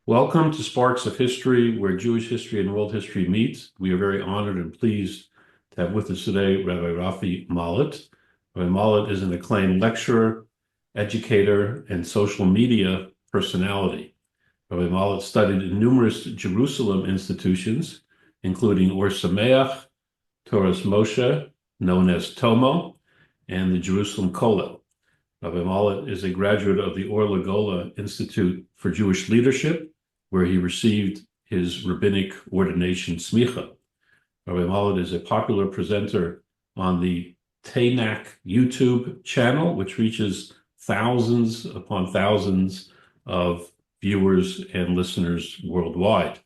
Welcome to Sparks of History, where Jewish history and world history meet. We are very honored and pleased to have with us today Rabbi Rabbi Mollot. Rabbi Mollot is an acclaimed lecturer, educator, and social media personality. Rabbi Mollot studied in numerous Jerusalem institutions, including Ohr Samyach, Toras Moshe, known as TOMO, and the Jerusalem Kollel. Rabbi Mollot is a graduate of the Ohr Lagolah Institute for Jewish Leadership, where he received his rabbinic ordination Semichah. Rabbi Mollot is a popular presenter on the TeNak YouTube channel, which reaches thousands upon thousands of viewers and listeners worldwide.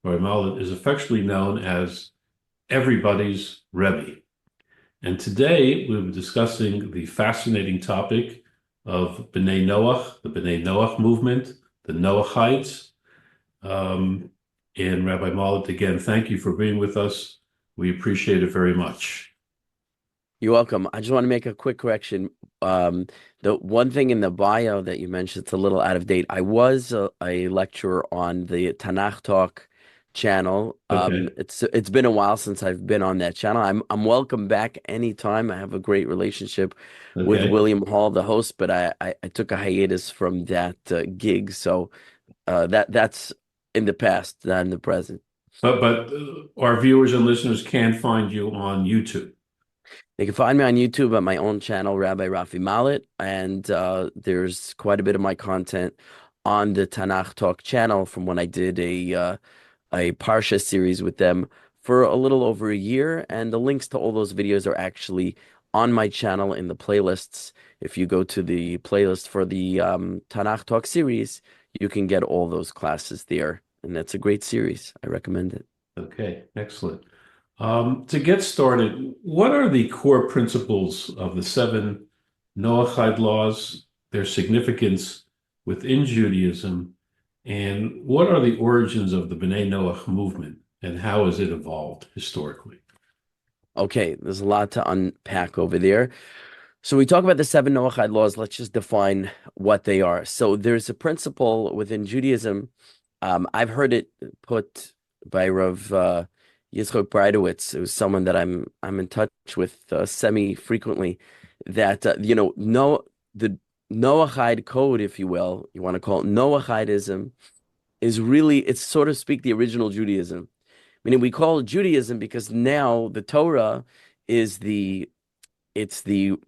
Rabbi Mollot is affectionately known as everybody's Rebbi. And today we'll be discussing the fascinating topic of Bnei Noach, the Bnei Noach Movement, the Noachides. And Rabbi Mollot, again, thank you for being with us. We appreciate it very much. You're welcome. I just want to make a quick correction. The one thing in the bio that you mentioned, it's a little out of date. I was a lecturer on the TeNak Talk channel. Okay. It's been a while since I've been on that channel. I'm welcome back anytime. I have a great relationship with Okay. William Hall, the host, but I took a hiatus from that gig, so that's in the past, not in the present. But our viewers and listeners can find you on YouTube. They can find me on YouTube at my own channel, Rabbi Mollot, and there's quite a bit of my content on the TeNak Talk channel from when I did a Parsha series with them for a little over a year, and the links to all those videos are actually on my channel in the playlists. If you go to the playlist for the TeNak Talk series, you can get all those classes there, and that's a great series. I recommend it. Okay, excellent. To get started, what are the core principles of the Seven Noahide Laws, their significance within Judaism, and what are the origins of the Bnei Noach movement, and how has it evolved historically? Okay, there's a lot to unpack over there. So we talk about the Seven Noahide Laws. Let's just define what they are. So there's a principle within Judaism. I've heard it put by Rav Yitzchok Breidowitz, who's someone that I'm in touch with semi-frequently, that the Noahide code, if you will, you want to call it Noahidism, is really, it's so to speak the original Judaism. Meaning we call it Judaism because now the Torah is it's the,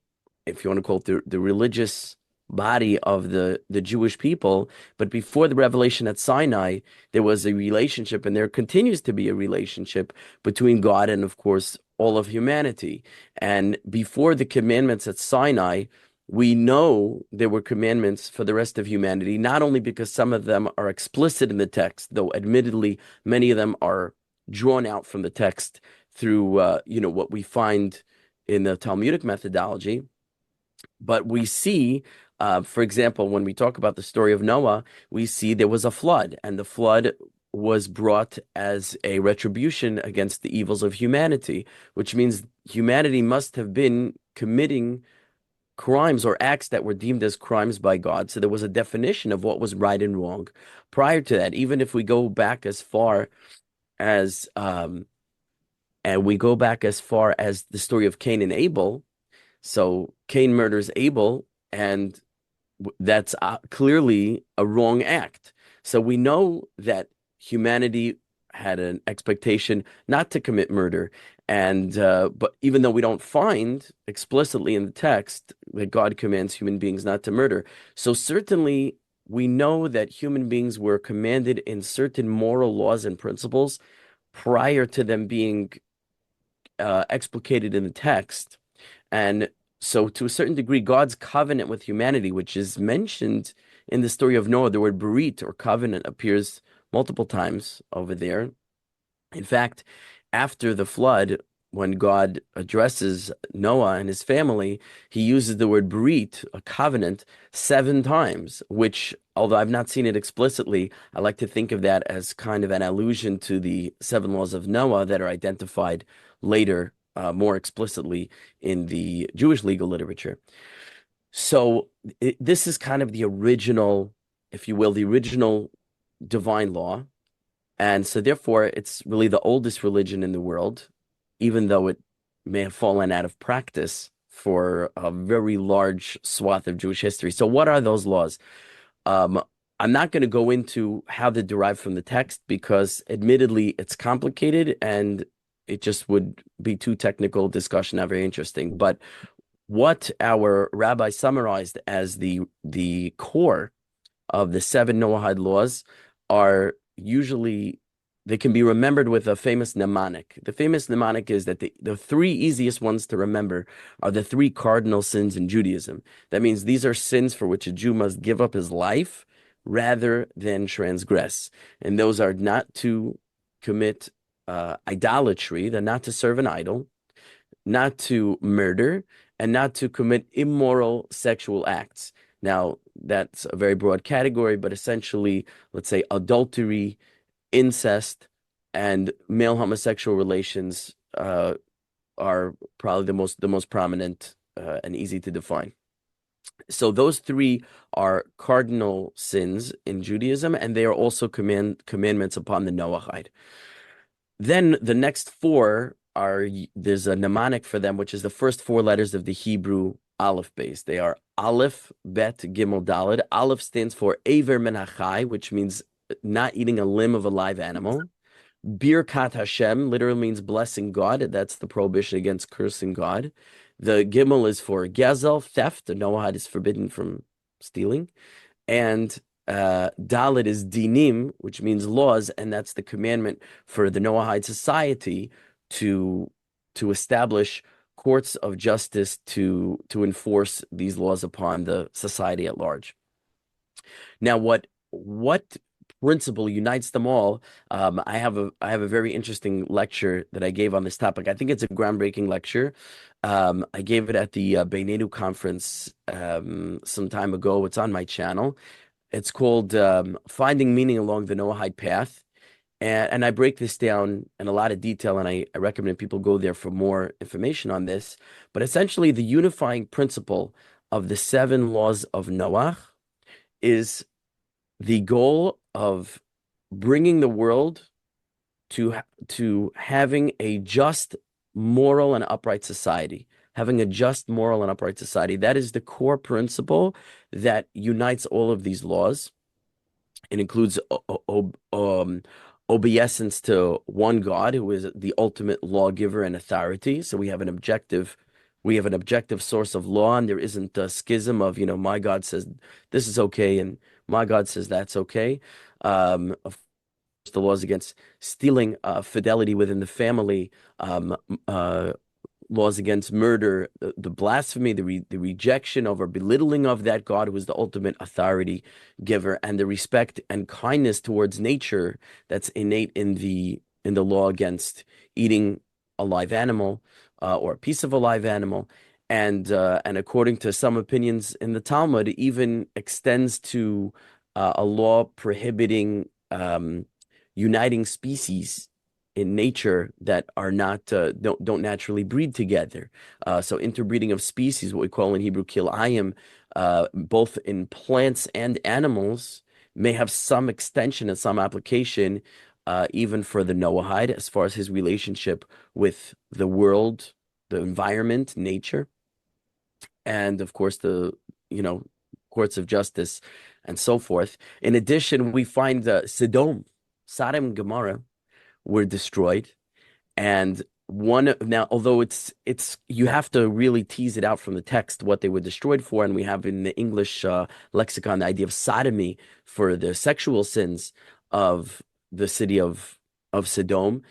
if you want to call it the religious body of the Jewish people. But before the revelation at Sinai, there was a relationship, and there continues to be a relationship between God and, of course, all of humanity. And before the commandments at Sinai, we know there were commandments for the rest of humanity, not only because some of them are explicit in the text, though admittedly many of them are drawn out from the text through what we find in the Talmudic methodology. But we see, for example, when we talk about the story of Noah, we see there was a flood, and the flood was brought as a retribution against the evils of humanity, which means humanity must have been committing crimes or acts that were deemed as crimes by God. So there was a definition of what was right and wrong prior to that. Even if we go back as far as the story of Cain and Abel. So Cain murders Abel, and that's clearly a wrong act. So we know that humanity had an expectation not to commit murder, and but even though we don't find explicitly in the text that God commands human beings not to murder, so certainly we know that human beings were commanded in certain moral laws and principles prior to them being explicated in the text. And so to a certain degree, God's covenant with humanity, which is mentioned in the story of Noah, the word berit or covenant appears multiple times over there. In fact, after the flood, when God addresses Noah and his family, he uses the word berit, a covenant, 7 times, which, although I've not seen it explicitly, I like to think of that as kind of an allusion to the 7 laws of Noah that are identified later more explicitly in the Jewish legal literature. So this is kind of the original, if you will, the original divine law. And so therefore, it's really the oldest religion in the world, even though it may have fallen out of practice for a very large swath of Jewish history. So what are those laws? Um, I'm not going to go into how they're derived from the text because admittedly it's complicated and it just would be too technical discussion, not very interesting. But what our rabbi summarized as the core of the Seven Noahide Laws are usually, they can be remembered with a famous mnemonic. The famous mnemonic is that the three easiest ones to remember are the three cardinal sins in Judaism. That means these are sins for which a Jew must give up his life rather than transgress. And those are not to commit idolatry, they're not to serve an idol, not to murder, and not to commit immoral sexual acts. Now, that's a very broad category, but essentially, let's say adultery, incest, and male homosexual relations are probably the most prominent and easy to define. So those three are cardinal sins in Judaism, and they are also commandments upon the Noahide. Then the next four are, there's a mnemonic for them, which is the first four letters of the Hebrew Aleph base. They are Aleph, Bet, Gimel, Daled. Aleph stands for Aver Men HaChai, which means not eating a limb of a live animal. Birkat Hashem literally means blessing God. That's the prohibition against cursing God. The Gimel is for Gezel, theft. The Noahide is forbidden from stealing. And Dalit is dinim, which means laws, and that's the commandment for the Noahide society to establish courts of justice to enforce these laws upon the society at large. Now, what principle unites them all? I have a very interesting lecture that I gave on this topic. I think it's a groundbreaking lecture. I gave it at the Bnei Noach conference some time ago. It's on my channel. It's called Finding Meaning Along the Noahide Path. And I break this down in a lot of detail, and I recommend people go there for more information on this. But essentially, the unifying principle of the seven laws of Noach is the goal of bringing the world to having a just, moral, and upright society. Having a just, moral, and upright society. That is the core principle that unites all of these laws. It includes obeisance to one God, who is the ultimate lawgiver and authority. So we have an objective source of law, and there isn't a schism of, my God says this is okay, and my God says that's okay. Of course, the laws against stealing, fidelity within the family, laws against murder, the blasphemy, the rejection of or belittling of that God who is the ultimate authority giver, and the respect and kindness towards nature that's innate in the law against eating a live animal or a piece of a live animal. And according to some opinions in the Talmud, it even extends to a law prohibiting uniting species in nature that are not don't naturally breed together. So interbreeding of species, what we call in Hebrew kilayim, both in plants and animals, may have some extension and some application, even for the Noahide, as far as his relationship with the world, the environment, nature, and of course the courts of justice and so forth. In addition, we find Sodom and Gomorrah were destroyed. And now, although it's you have to really tease it out from the text what they were destroyed for, and we have in the English lexicon the idea of sodomy for the sexual sins of the city of Sodom,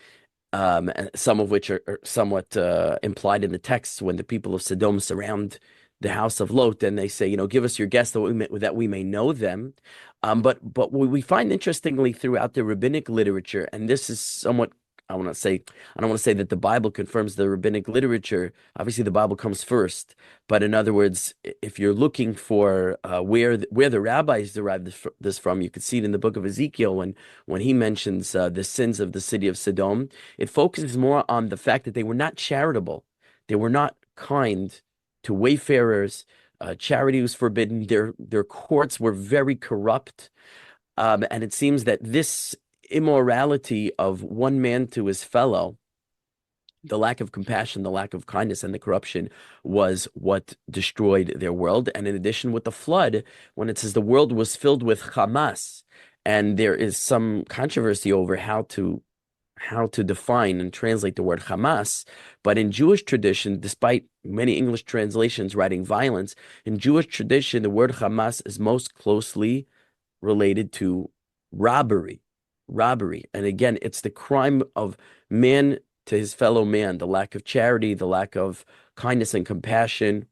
and some of which are somewhat implied in the text when the people of Sodom surround the house of Lot, and they say, give us your guests that we may know them. But what we find interestingly throughout the rabbinic literature, and this is somewhat, I don't want to say that the Bible confirms the rabbinic literature. Obviously, the Bible comes first. But in other words, if you're looking for where the rabbis derived this from, you could see it in the book of Ezekiel when he mentions the sins of the city of Sodom. It focuses more on the fact that they were not charitable. They were not kind to wayfarers. Charity was forbidden. Their courts were very corrupt. And it seems that this immorality of one man to his fellow, the lack of compassion, the lack of kindness, and the corruption was what destroyed their world. And in addition, with the flood, when it says the world was filled with Hamas, and there is some controversy over how to define and translate the word Hamas. But in Jewish tradition, despite many English translations writing violence, in Jewish tradition, the word Hamas is most closely related to robbery. Robbery. And again, it's the crime of man to his fellow man, the lack of charity, the lack of kindness and compassion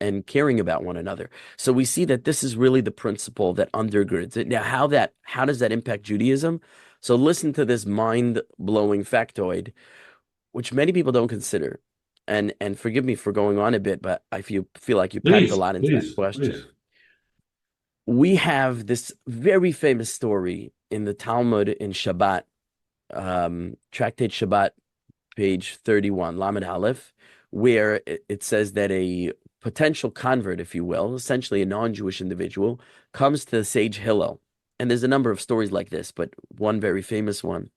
and caring about one another. So we see that this is really the principle that undergirds it. Now, how does that impact Judaism? So listen to this mind-blowing factoid, which many people don't consider. And forgive me for going on a bit, but I feel like you packed a lot into that question. Please. We have this very famous story in the Talmud in Shabbat, Tractate Shabbat, page 31, Lamed Aleph, where it says that a potential convert, if you will, essentially a non-Jewish individual, comes to the sage Hillel. And there's a number of stories like this, but one very famous one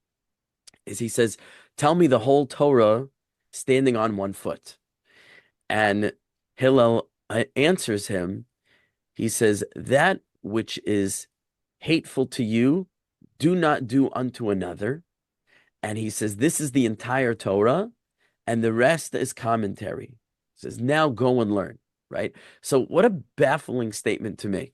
is he says, tell me the whole Torah standing on one foot. And Hillel answers him, he says, that which is hateful to you, do not do unto another. And he says, this is the entire Torah, and the rest is commentary. He says, now go and learn, right? So what a baffling statement to make.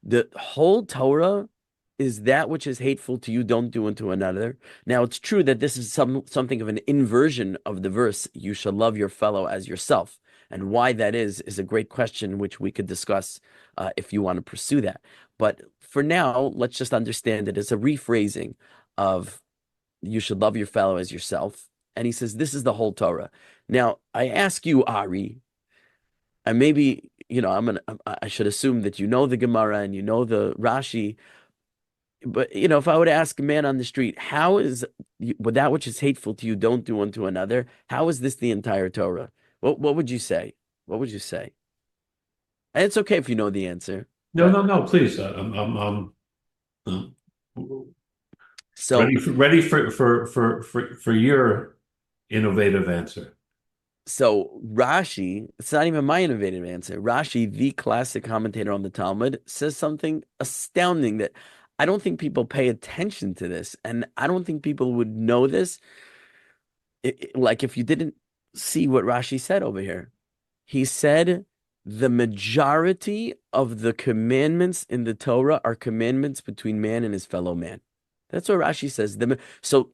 The whole Torah is that which is hateful to you, don't do unto another. Now, it's true that this is something of an inversion of the verse, you shall love your fellow as yourself. And why that is a great question, which we could discuss if you want to pursue that. But for now, let's just understand that it's a rephrasing of you should love your fellow as yourself. And he says, this is the whole Torah. Now, I ask you, Ari, and maybe, I should assume that you know the Gemara and you know the Rashi, but, if I were to ask a man on the street, how is that which is hateful to you, don't do unto another, how is this the entire Torah? What would you say? What would you say? And it's okay if you know the answer. No, please. So ready for your innovative answer. So Rashi, it's not even my innovative answer. Rashi, the classic commentator on the Talmud, says something astounding that I don't think people pay attention to this, and I don't think people would know this. Like if you didn't see what Rashi said over here, he said the majority of the commandments in the Torah are commandments between man and his fellow man. That's what Rashi says. So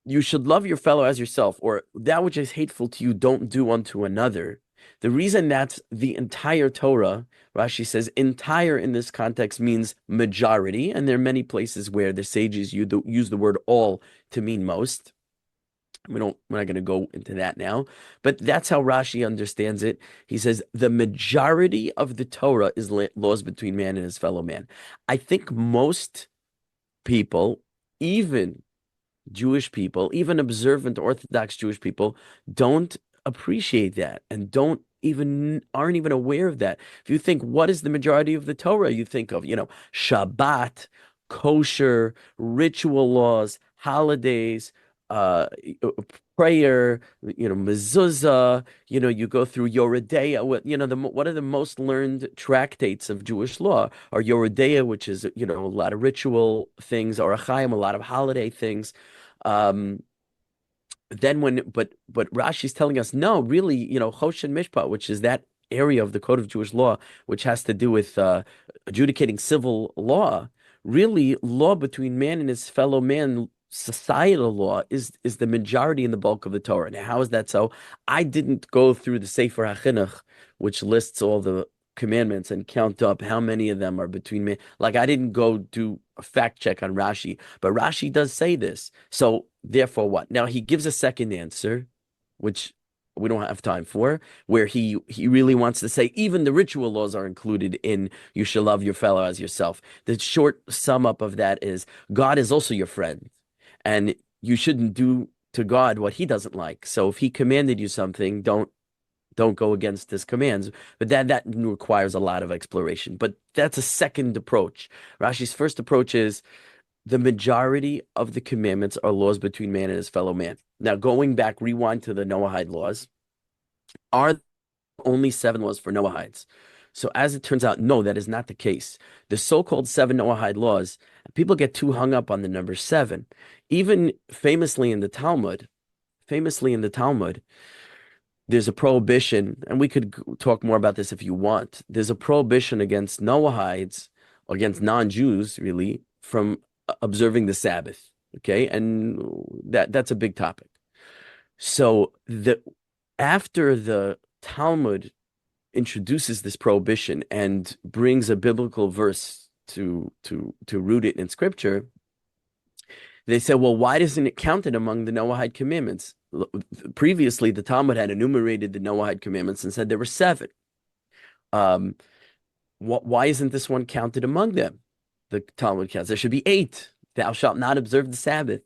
you should love your fellow as yourself, or that which is hateful to you, don't do unto another. The reason that's the entire Torah, Rashi says, entire in this context means majority, and there are many places where the sages use the word all to mean most. We're not going to go into that now, but that's how Rashi understands it. He says the majority of the Torah is laws between man and his fellow man. I think most people, even Jewish people, even observant Orthodox Jewish people, don't appreciate that and aren't even aware of that. If you think, what is the majority of the Torah? You think of, Shabbat, kosher, ritual laws, holidays, prayer, mezuzah, you go through Yoredeya. One of the most learned tractates of Jewish law are Yoredeya, which is, a lot of ritual things, or Achaim, a lot of holiday things. But Rashi's telling us, no, really, Chosh and Mishpat, which is that area of the Code of Jewish Law, which has to do with adjudicating civil law, really law between man and his fellow man, societal law is the majority in the bulk of the Torah. Now, how is that so? I didn't go through the Sefer HaChinuch, which lists all the commandments and count up how many of them are between men. Like I didn't go do a fact check on Rashi, but Rashi does say this. So therefore what? Now he gives a second answer, which we don't have time for, where he really wants to say even the ritual laws are included in you shall love your fellow as yourself. The short sum up of that is God is also your friend. And you shouldn't do to God what he doesn't like. So if he commanded you something, don't don't go against his commands. But that requires a lot of exploration. But that's a second approach. Rashi's first approach is the majority of the commandments are laws between man and his fellow man. Now, going back, rewind to the Noahide laws, are only 7 laws for Noahides. So as it turns out, no, that is not the case. The so-called 7 Noahide laws, people get too hung up on the number 7. Even famously in the Talmud, there's a prohibition, and we could talk more about this if you want. There's a prohibition against Noahides, against non-Jews, really, from observing the Sabbath. Okay, and that's a big topic. So after the Talmud introduces this prohibition and brings a biblical verse to root it in scripture, they said, well, why isn't it counted among the Noahide commandments? Previously, the Talmud had enumerated the Noahide commandments and said there were 7. Why isn't this one counted among them? The Talmud counts. There should be 8. Thou shalt not observe the Sabbath.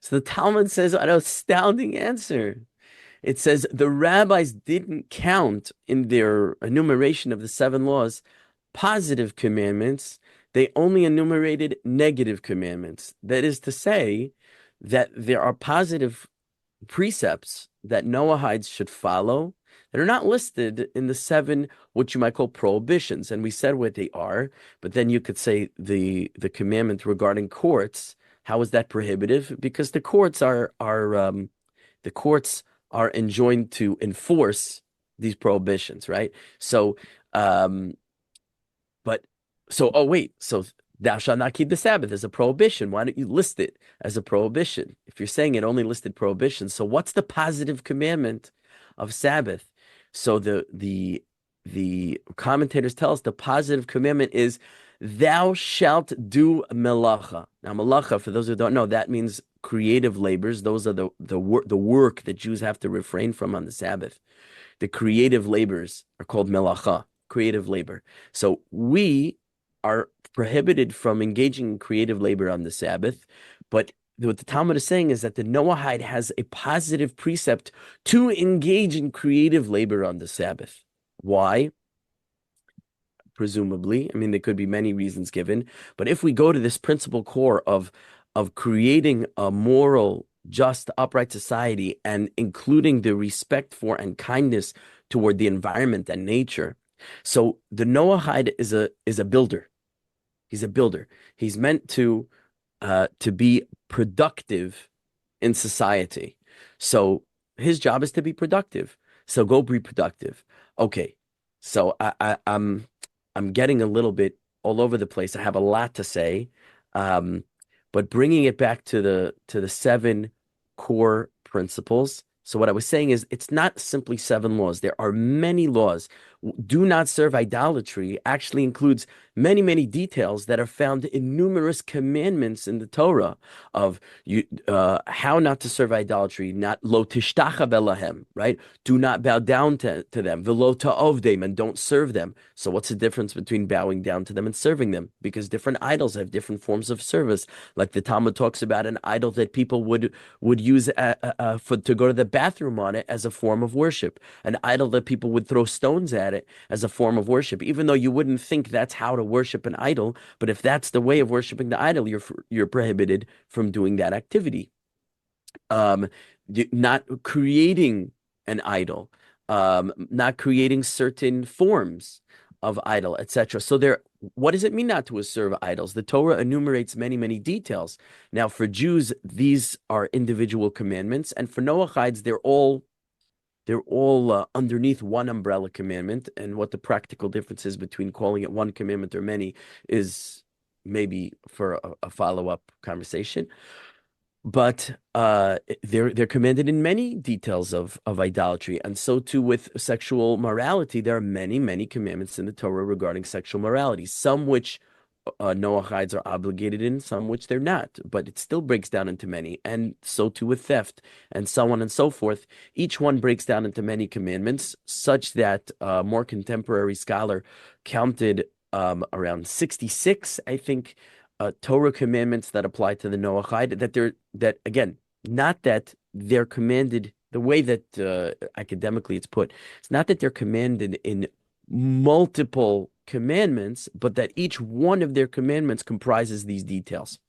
So the Talmud says an astounding answer. It says the rabbis didn't count in their enumeration of the 7 laws positive commandments. They only enumerated negative commandments. That is to say that there are positive precepts that Noahides should follow that are not listed in the 7, what you might call prohibitions. And we said what they are, but then you could say the commandment regarding courts. How is that prohibitive? Because the courts are enjoined to enforce these prohibitions, right? So, so thou shalt not keep the Sabbath as a prohibition. Why don't you list it as a prohibition? If you're saying it only listed prohibitions, so what's the positive commandment of Sabbath? So the commentators tell us the positive commandment is thou shalt do melacha. Now, melacha, for those who don't know, that means creative labors. Those are the work that Jews have to refrain from on the Sabbath. The creative labors are called melacha, creative labor. So we are prohibited from engaging in creative labor on the Sabbath, but what the Talmud is saying is that the Noahide has a positive precept to engage in creative labor on the Sabbath. Why? Presumably, I mean, there could be many reasons given, but if we go to this principal core of creating a moral, just, upright society and including the respect for and kindness toward the environment and nature. So the Noahide is a builder. He's a builder. He's meant to be productive in society. So his job is to be productive. So go be productive. Okay. So I'm getting a little bit all over the place. I have a lot to say, but bringing it back to the 7 core principles. So what I was saying is it's not simply 7 laws. There are many laws. Do not serve idolatry actually includes many, many details that are found in numerous commandments in the Torah of how not to serve idolatry, not lo tishtacha belahem, right? Do not bow down to them, velo ta'ovdem, and don't serve them. So what's the difference between bowing down to them and serving them? Because different idols have different forms of service. Like the Talmud talks about an idol that people would use to go to the bathroom on it as a form of worship, an idol that people would throw stones at it as a form of worship, even though you wouldn't think that's how to worship an idol. But if that's the way of worshiping the idol, you're prohibited from doing that activity. Not creating an idol, not creating certain forms of idol, etc. So what does it mean not to serve idols? The Torah enumerates many, many details. Now, for Jews, these are individual commandments, and for Noachides, they're all underneath one umbrella commandment. And what the practical difference is between calling it one commandment or many is maybe for a follow-up conversation. But they're commanded in many details of idolatry, and so too with sexual morality. There are many, many commandments in the Torah regarding sexual morality, some which Noachides are obligated in, some which they're not, but it still breaks down into many, and so too with theft, and so on and so forth. Each one breaks down into many commandments, such that a more contemporary scholar counted around 66, I think, Torah commandments that apply to the Noachide, that again, not that they're commanded the way that academically it's put, it's not that they're commanded in multiple commandments, but that each one of their commandments comprises these details.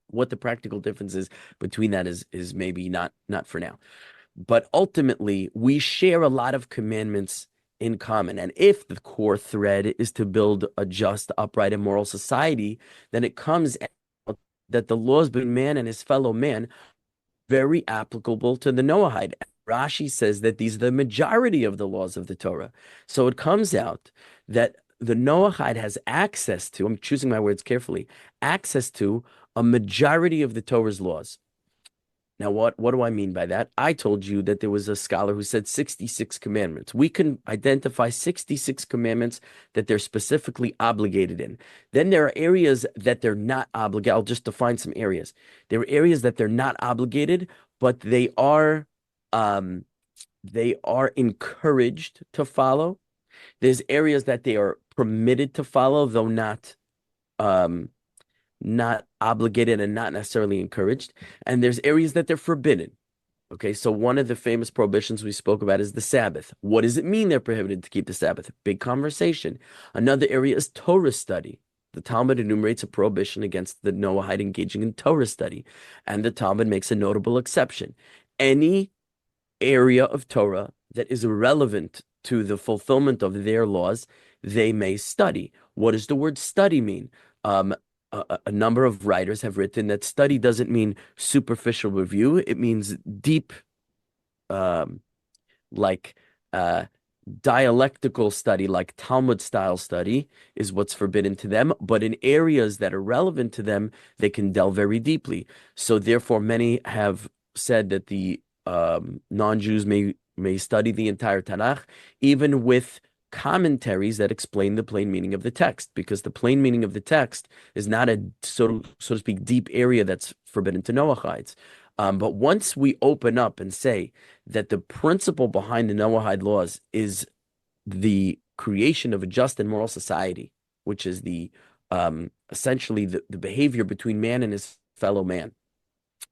What the practical difference is between that is maybe not for now. But ultimately, we share a lot of commandments in common. And if the core thread is to build a just, upright, and moral society, then it comes out that the laws between man and his fellow man very applicable to the Noahide. Rashi says that these are the majority of the laws of the Torah. So it comes out that the Noahide has access to, I'm choosing my words carefully, access to a majority of the Torah's laws. Now, what do I mean by that? I told you that there was a scholar who said 66 commandments. We can identify 66 commandments that they're specifically obligated in. Then there are areas that they're not obligated. I'll just define some areas. There are areas that they're not obligated, but they are encouraged to follow. There's areas that they are permitted to follow, though not obligated and not necessarily encouraged. And there's areas that they're forbidden. Okay, so one of the famous prohibitions we spoke about is the Sabbath. What does it mean they're prohibited to keep the Sabbath? Big conversation. Another area is Torah study. The Talmud enumerates a prohibition against the Noahide engaging in Torah study, and the Talmud makes a notable exception. Any area of Torah that is relevant to the fulfillment of their laws, they may study. What does the word study mean? A number of writers have written that study doesn't mean superficial review. It means deep, dialectical study, like Talmud-style study, is what's forbidden to them. But in areas that are relevant to them, they can delve very deeply. So therefore, many have said that the non-Jews may study the entire Tanakh, even with commentaries that explain the plain meaning of the text, because the plain meaning of the text is not a so to speak deep area that's forbidden to Noachides. But once we open up and say that the principle behind the Noahide laws is the creation of a just and moral society, which is the essentially the behavior between man and his fellow man.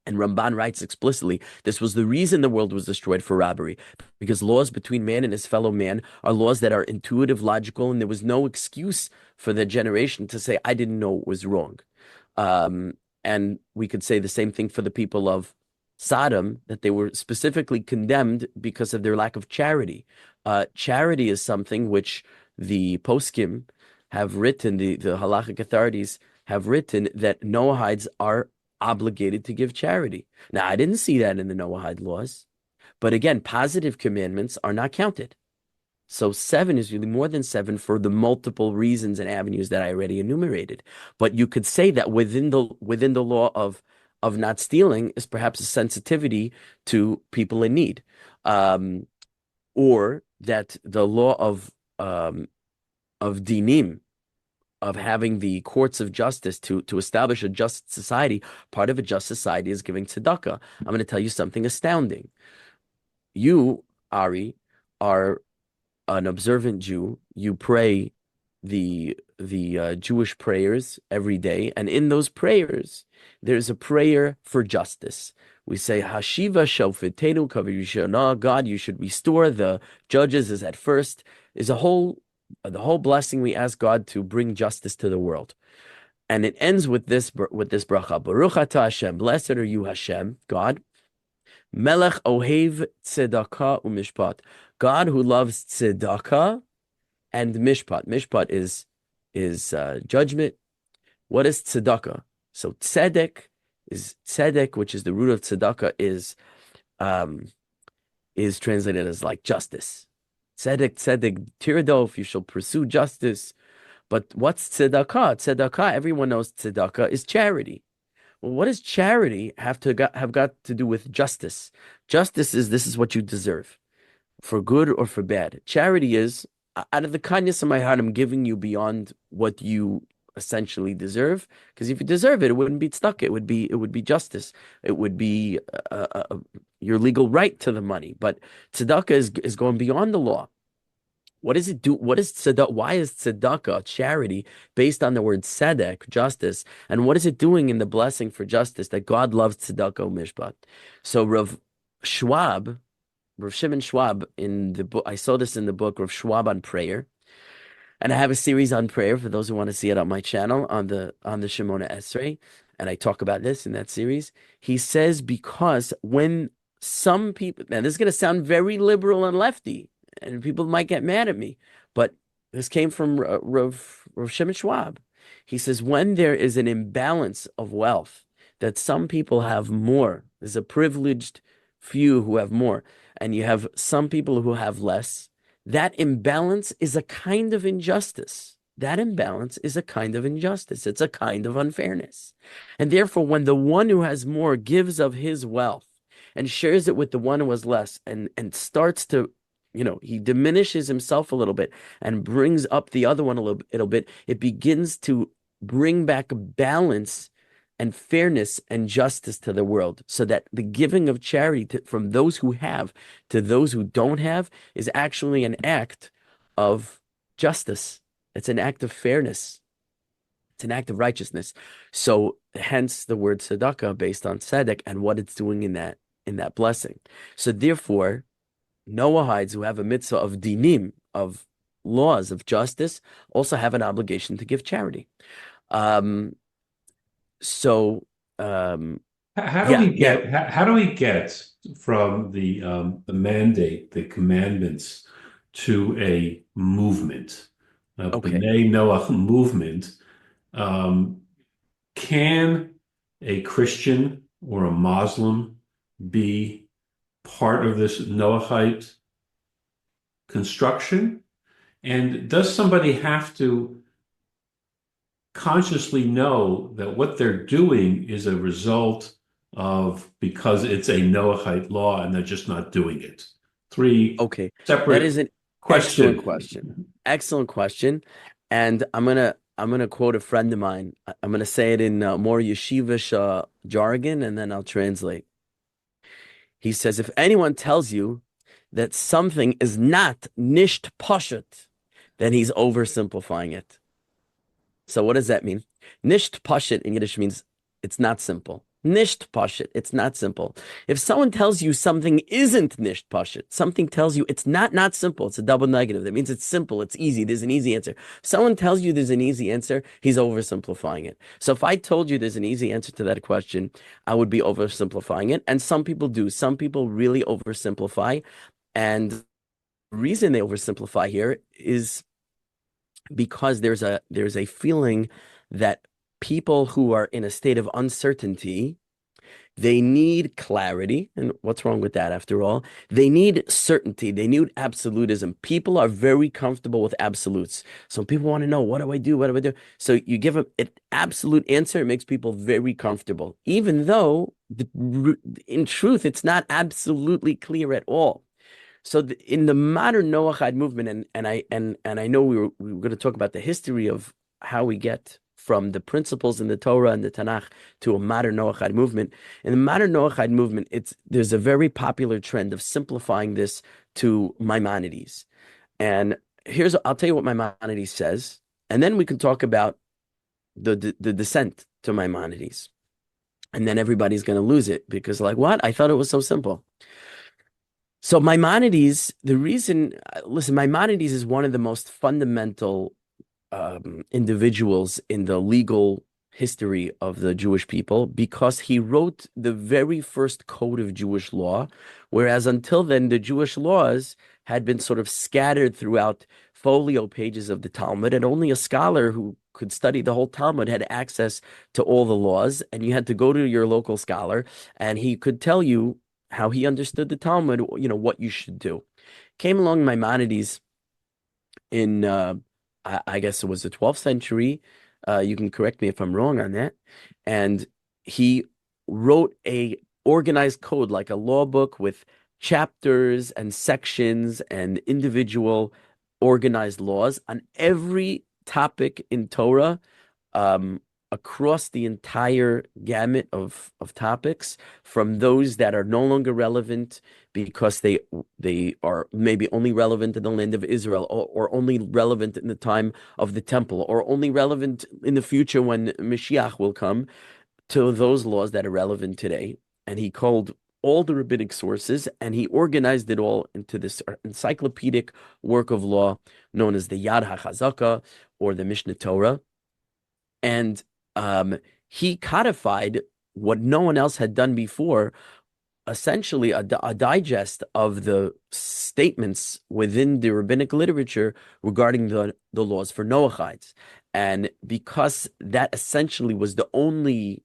And Ramban writes explicitly, this was the reason the world was destroyed for robbery, because laws between man and his fellow man are laws that are intuitive, logical, and there was no excuse for the generation to say, I didn't know it was wrong. And we could say the same thing for the people of Sodom, that they were specifically condemned because of their lack of charity. Charity is something which the poskim have written, the halachic authorities have written, that Noahides are obligated to give charity. Now, I didn't see that in the Noahide laws, but again, positive commandments are not counted. So 7 is really more than 7 for the multiple reasons and avenues that I already enumerated. But you could say that within the law of not stealing is perhaps a sensitivity to people in need, or that the law of dinim, of having the courts of justice to establish a just society, part of a just society is giving tzedakah. I'm going to tell you something astounding. You, Ari, are an observant Jew. You pray the Jewish prayers every day, and in those prayers, there's a prayer for justice. We say, Hashiva shofetenu kaviyishana, God, you should restore the judges as at first, is the whole blessing we ask God to bring justice to the world. And it ends with this bracha. Baruch atah Hashem, blessed are you Hashem, God. Melech ohev tzedakah u'mishpat, God who loves tzedakah and mishpat. Mishpat is judgment. What is tzedakah? So tzedek, which is the root of tzedakah, is translated as like justice. Tzedek, tiradof, you shall pursue justice. But what's tzedakah? Tzedakah, everyone knows tzedakah is charity. Well, what does charity have got to do with justice? Justice is, this is what you deserve, for good or for bad. Charity is, out of the kindness of my heart, I'm giving you beyond what you essentially deserve. Because if you deserve it, it wouldn't be tzedakah. It would be justice. It would be your legal right to the money. But tzedakah is going beyond the law. What does it do? What is tzedakah? Why is tzedakah, charity, based on the word tzedek, justice? And what is it doing in the blessing for justice that God loves tzedakah mishpat? So Rav Schwab, Rav Shimon Schwab, in the book, I saw this in the book, Rav Schwab on prayer. And I have a series on prayer for those who want to see it on my channel on the Shemona Esrei, and I talk about this in that series. He says because when some people, now this is going to sound very liberal and lefty, and people might get mad at me, but this came from Rav Shimon Schwab. He says when there is an imbalance of wealth, that some people have more, there's a privileged few who have more, and you have some people who have less. That imbalance is a kind of injustice. That imbalance is a kind of injustice. It's a kind of unfairness. And therefore, when the one who has more gives of his wealth and shares it with the one who has less and starts to, he diminishes himself a little bit and brings up the other one a little bit, it begins to bring back a balance and fairness and justice to the world, so that the giving of charity from those who have to those who don't have is actually an act of justice. It's an act of fairness. It's an act of righteousness. So hence the word tzedakah based on tzedek and what it's doing in that blessing. So therefore, Noahides who have a mitzvah of dinim, of laws of justice, also have an obligation to give charity. So How do how do we get from the mandate, the commandments, to a movement, Okay. Bnei Noach movement? Can a Christian or a Muslim be part of this Noahide construction? And does somebody have to consciously know that what they're doing is a result of because it's a Noahide law and they're just not doing it? Three Okay. That separate is an excellent questions. question. Excellent question. And I'm gonna quote a friend of mine. I'm gonna say it in more yeshivish jargon, and then I'll translate. He says, if anyone tells you that something is not nisht pashut, then he's oversimplifying it. So what does that mean? Nisht pashut in Yiddish means it's not simple. Nisht pashut, it's not simple. If someone tells you something isn't nisht pashut, something tells you it's not simple, it's a double negative. That means it's simple, it's easy, there's an easy answer. If someone tells you there's an easy answer, he's oversimplifying it. So if I told you there's an easy answer to that question, I would be oversimplifying it. And some people do. Some people really oversimplify. And the reason they oversimplify here is because there's a feeling that people who are in a state of uncertainty, they need clarity. And what's wrong with that after all? They need certainty. They need absolutism. People are very comfortable with absolutes. So people want to know, what do I do? What do I do? So you give them an absolute answer, it makes people very comfortable, even though in truth, it's not absolutely clear at all. So in the modern Noachide movement, and I know we were going to talk about the history of how we get from the principles in the Torah and the TeNach to a modern Noachide movement. In the modern Noachide movement, there's a very popular trend of simplifying this to Maimonides. And I'll tell you what Maimonides says, and then we can talk about the descent to Maimonides. And then everybody's going to lose it because, like, what? I thought it was so simple. So Maimonides, Maimonides is one of the most fundamental individuals in the legal history of the Jewish people, because he wrote the very first code of Jewish law, whereas until then, the Jewish laws had been sort of scattered throughout folio pages of the Talmud, and only a scholar who could study the whole Talmud had access to all the laws, and you had to go to your local scholar, and he could tell you how he understood the Talmud, what you should do. Came along Maimonides in, I guess it was the 12th century. You can correct me if I'm wrong on that. And he wrote a organized code, like a law book with chapters and sections and individual organized laws on every topic in Torah, across the entire gamut of topics, from those that are no longer relevant because they are maybe only relevant in the land of Israel, or only relevant in the time of the temple, or only relevant in the future when Mashiach will come, to those laws that are relevant today. And he called all the rabbinic sources, and he organized it all into this encyclopedic work of law known as the Yad HaChazaka or the Mishnah Torah. And he codified what no one else had done before, essentially a digest of the statements within the rabbinic literature regarding the laws for Noachides. And because that essentially was the only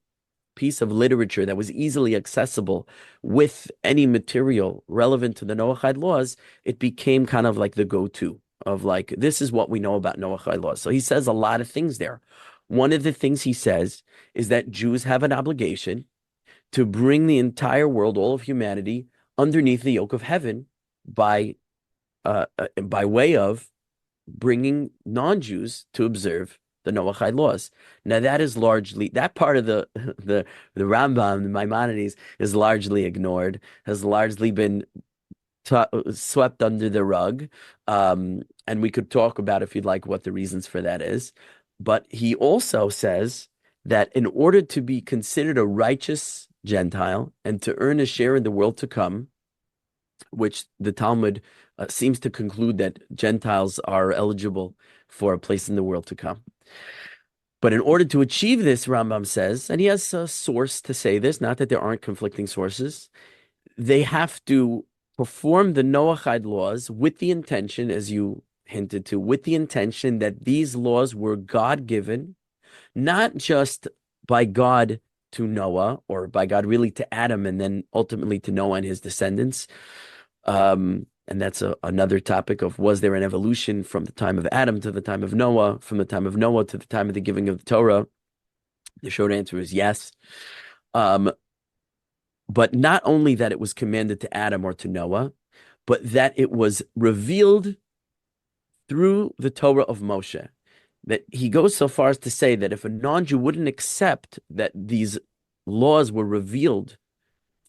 piece of literature that was easily accessible with any material relevant to the Noachide laws, it became kind of like the go-to of like, this is what we know about Noachide laws. So he says a lot of things there. One of the things he says is that Jews have an obligation to bring the entire world, all of humanity, underneath the yoke of heaven by way of bringing non-Jews to observe the Noachide laws. Now that is largely, that part of the Rambam, the Maimonides, is largely ignored, has largely been swept under the rug. And we could talk about, if you'd like, what the reasons for that is. But he also says that in order to be considered a righteous Gentile and to earn a share in the world to come, which the Talmud seems to conclude that Gentiles are eligible for a place in the world to come. But in order to achieve this, Rambam says, and he has a source to say this, not that there aren't conflicting sources, they have to perform the Noachide laws with the intention, as you hinted to, with the intention that these laws were God-given, not just by God to Noah, or by God really to Adam, and then ultimately to Noah and his descendants. And that's another topic of, was there an evolution from the time of Adam to the time of Noah, from the time of Noah to the time of the giving of the Torah? The short answer is yes. But not only that it was commanded to Adam or to Noah, but that it was revealed through the Torah of Moshe. That he goes so far as to say that if a non-Jew wouldn't accept that these laws were revealed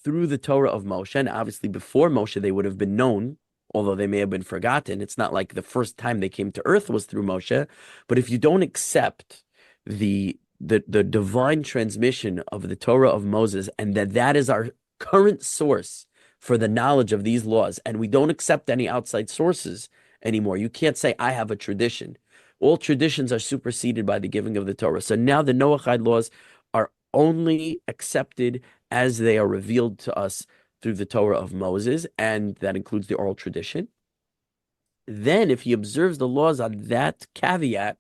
through the Torah of Moshe, and obviously before Moshe they would have been known, although they may have been forgotten. It's not like the first time they came to earth was through Moshe. But if you don't accept the divine transmission of the Torah of Moses, and that is our current source for the knowledge of these laws, and we don't accept any outside sources anymore. You can't say, I have a tradition. All traditions are superseded by the giving of the Torah. So now the Noachide laws are only accepted as they are revealed to us through the Torah of Moses, and that includes the oral tradition. Then, if he observes the laws on that caveat,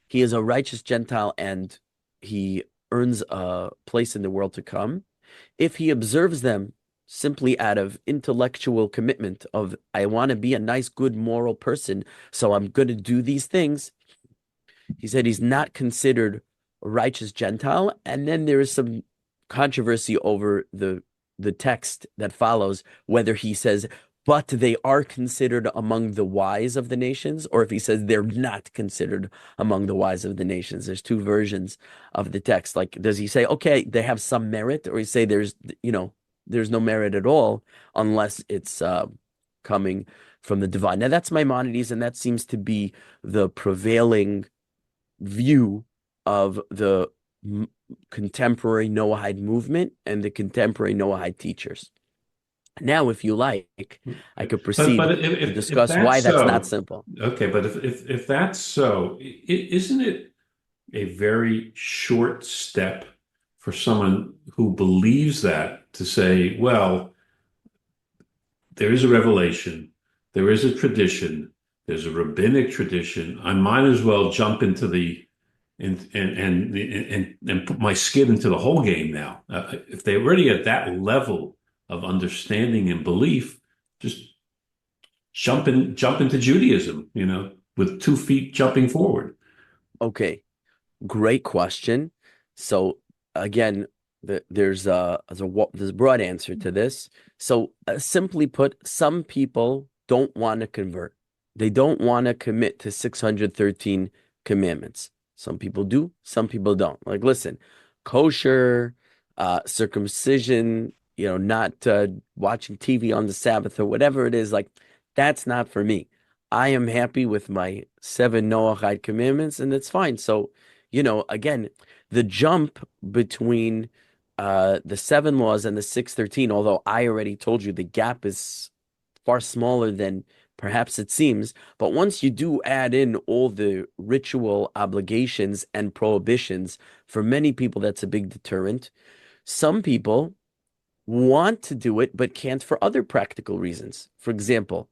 he is a righteous Gentile and he earns a place in the world to come. If he observes them simply out of intellectual commitment of, I want to be a nice, good, moral person, so I'm going to do these things, he said he's not considered a righteous Gentile. And then there is some controversy over the text that follows, whether he says, but they are considered among the wise of the nations, or if he says they're not considered among the wise of the nations. There's two versions of the text. Like, does he say, okay, they have some merit, or he say there's no merit at all unless it's coming from the divine? Now that's Maimonides, and that seems to be the prevailing view of the contemporary Noahide movement and the contemporary Noahide teachers. Now, if you like, I could proceed to discuss why that's not simple. Okay, but if that's so, isn't it a very short step for someone who believes that to say, well, there is a revelation, there is a tradition, there's a rabbinic tradition. I might as well jump into and put my skin into the whole game now. If they're already at that level of understanding and belief, just jump into Judaism, with 2 feet jumping forward. Okay, great question. So again, there's a broad answer to this. So simply put, some people don't want to convert. They don't want to commit to 613 commandments. Some people do, some people don't. Like, listen, kosher, circumcision, not watching TV on the Sabbath or whatever it is, like, that's not for me. I am happy with my 7 Noahide commandments, and it's fine. So, again, the jump between the seven laws and the 613, although I already told you the gap is far smaller than perhaps it seems. But once you do add in all the ritual obligations and prohibitions, for many people, that's a big deterrent. Some people want to do it, but can't for other practical reasons. For example,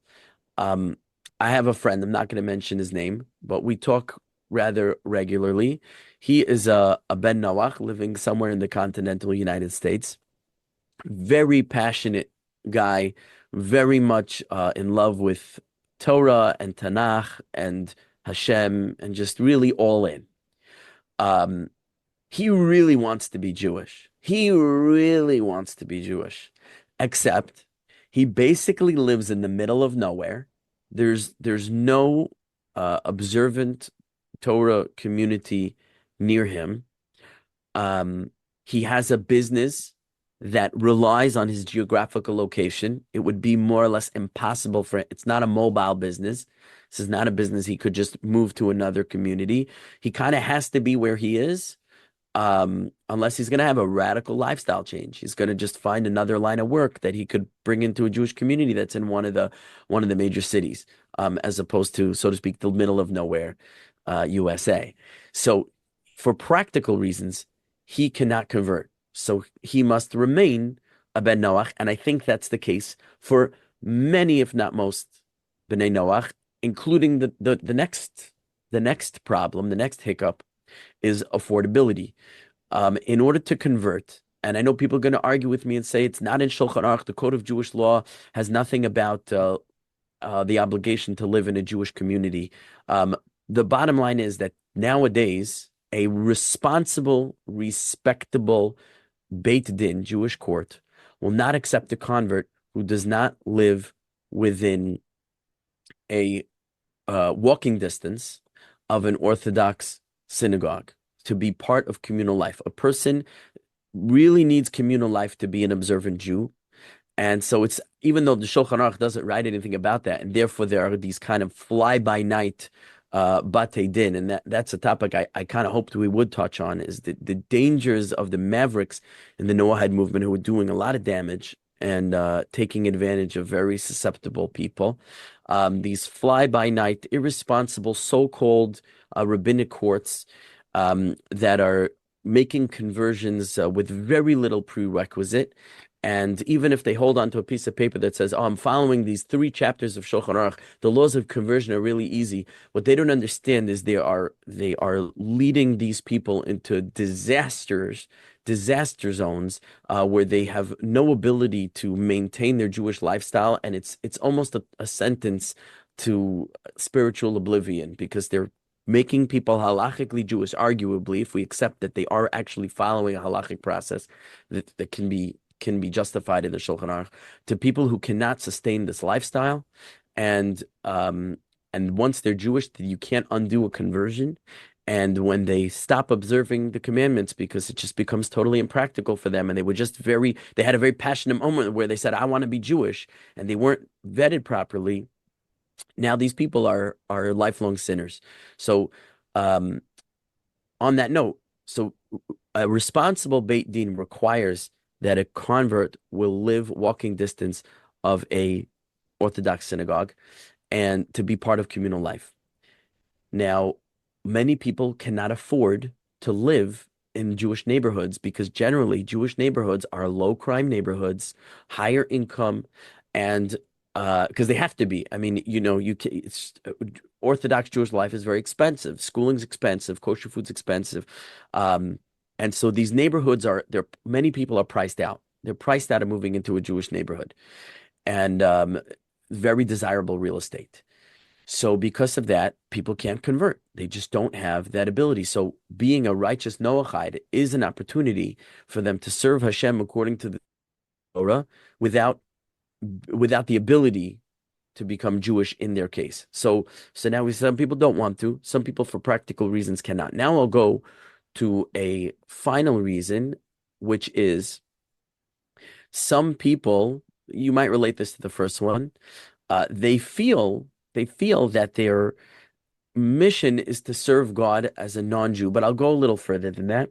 um, I have a friend, I'm not going to mention his name, but we talk rather regularly. He is a Ben Noach living somewhere in the continental United States. Very passionate guy, very much in love with Torah and Tanakh and Hashem, and just really all in. Um, he really wants to be Jewish. He really wants to be Jewish, except he basically lives in the middle of nowhere. There's no observant Torah community near him. Um, he has a business that relies on his geographical location. It would be more or less impossible for it. It's not a mobile business. This is not a business he could just move to another community. He kind of has to be where he is, unless he's going to have a radical lifestyle change. He's going to just find another line of work that he could bring into a Jewish community that's in one of the major cities, as opposed to, so to speak, the middle of nowhere, USA. So, for practical reasons, he cannot convert. So he must remain a Ben Noach, and I think that's the case for many, if not most, Bnei Noach, including the next problem, the next hiccup is affordability. In order to convert, and I know people are going to argue with me and say it's not in Shulchan Aruch, the Code of Jewish Law has nothing about the obligation to live in a Jewish community. The bottom line is that nowadays, a responsible, respectable Beit Din, Jewish court, will not accept a convert who does not live within a walking distance of an Orthodox synagogue to be part of communal life. A person really needs communal life to be an observant Jew. And so it's, even though the Shulchan Aruch doesn't write anything about that, and therefore there are these kind of fly-by-night Batei Din, and that's a topic I kind of hoped we would touch on, is the dangers of the mavericks in the Noahide movement who are doing a lot of damage and taking advantage of very susceptible people. These fly-by-night, irresponsible, so-called rabbinic courts that are making conversions with very little prerequisite. And even if they hold on to a piece of paper that says, "Oh, I'm following these 3 chapters of Shulchan Aruch, the laws of conversion are really easy," what they don't understand is they are leading these people into disaster zones where they have no ability to maintain their Jewish lifestyle, and it's almost a sentence to spiritual oblivion, because they're making people halachically Jewish, arguably, if we accept that they are actually following a halachic process that can be justified in the Shulchan Aruch, to people who cannot sustain this lifestyle, and once they're Jewish, you can't undo a conversion. And when they stop observing the commandments because it just becomes totally impractical for them, and they had a very passionate moment where they said, "I want to be Jewish," and they weren't vetted properly. Now these people are lifelong sinners. So, on that note, so a responsible Beit Din requires that a convert will live walking distance of a Orthodox synagogue and to be part of communal life. Now, many people cannot afford to live in Jewish neighborhoods because generally Jewish neighborhoods are low crime neighborhoods, higher income, and because they have to be. I mean, Orthodox Jewish life is very expensive. Schooling's expensive. Kosher food's expensive. And so these neighborhoods many people are priced out. They're priced out of moving into a Jewish neighborhood, and very desirable real estate. So because of that, people can't convert. They just don't have that ability. So being a righteous Noachide is an opportunity for them to serve Hashem according to the Torah without the ability to become Jewish in their case. So now some people don't want to. Some people, for practical reasons, cannot. Now I'll go to a final reason, which is some people, you might relate this to the first one, they feel that their mission is to serve God as a non-Jew, but I'll go a little further than that.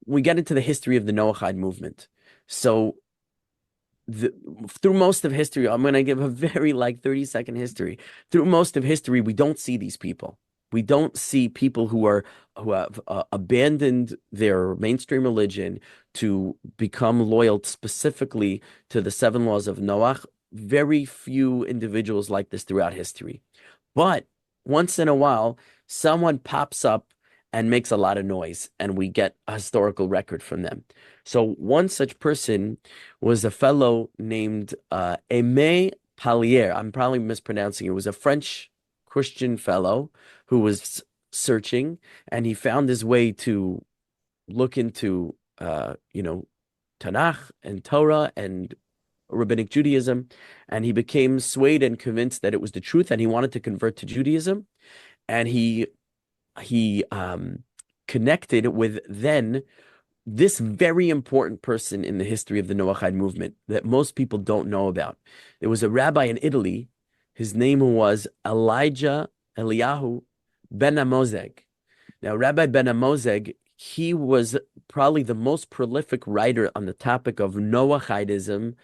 we get into the history of the Noachide movement. So through most of history, I'm going to give a very 30-second history. Through most of history, we don't see these people. We don't see people who have abandoned their mainstream religion to become loyal specifically to the seven laws of Noach. Very few individuals like this throughout history. But once in a while, someone pops up and makes a lot of noise, and we get a historical record from them. So one such person was a fellow named Aimé Pallier. I'm probably mispronouncing it. It was a French Christian fellow who was searching, and he found his way to look into, Tanakh and Torah and Rabbinic Judaism, and he became swayed and convinced that it was the truth, and he wanted to convert to Judaism, and he connected with then this very important person in the history of the Noachide movement that most people don't know about. There was a rabbi in Italy. His name was Elijah Eliyahu Ben Amozeg. Now, Rabbi Ben Amozeg, he was probably the most prolific writer on the topic of Noachidism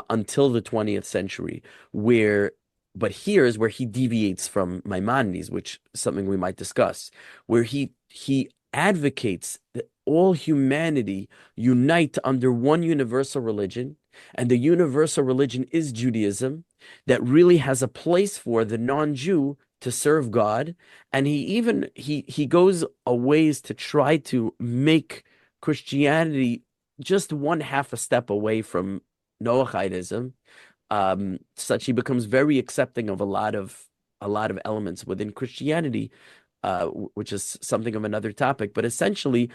until the 20th century, but here is where he deviates from Maimonides, which is something we might discuss, where he advocates that all humanity unite under one universal religion, and the universal religion is Judaism, that really has a place for the non-Jew to serve God. And he goes a ways to try to make Christianity just one half a step away from Noachidism. Such he becomes very accepting of a lot of elements within Christianity, which is something of another topic. But essentially,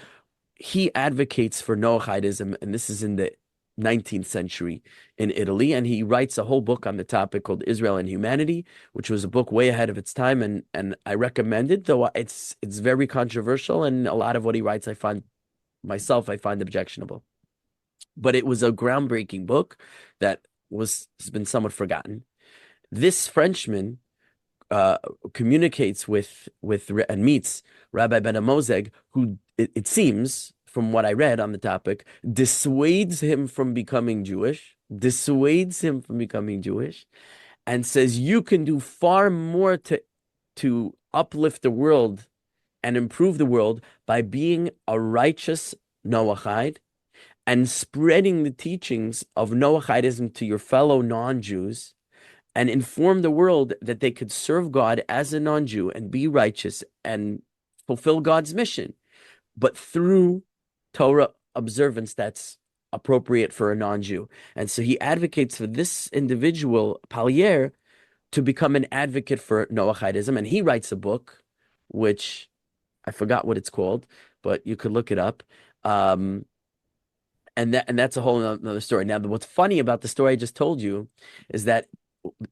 he advocates for Noachidism, and this is in the 19th century in Italy, and he writes a whole book on the topic called Israel and Humanity, which was a book way ahead of its time, and I recommend it, though it's very controversial, and a lot of what he writes I find objectionable. But it was a groundbreaking book that has been somewhat forgotten. This Frenchman communicates with and meets Rabbi Ben Amozeg, who it seems, from what I read on the topic, dissuades him from becoming Jewish, and says you can do far more to uplift the world and improve the world by being a righteous Noachide and spreading the teachings of Noachidism to your fellow non-Jews, and inform the world that they could serve God as a non-Jew and be righteous and fulfill God's mission, but through Torah observance that's appropriate for a non-Jew. And so he advocates for this individual, Pallier, to become an advocate for Noachidism. And he writes a book, which I forgot what it's called, but you could look it up. And that's a whole other story. Now, what's funny about the story I just told you is that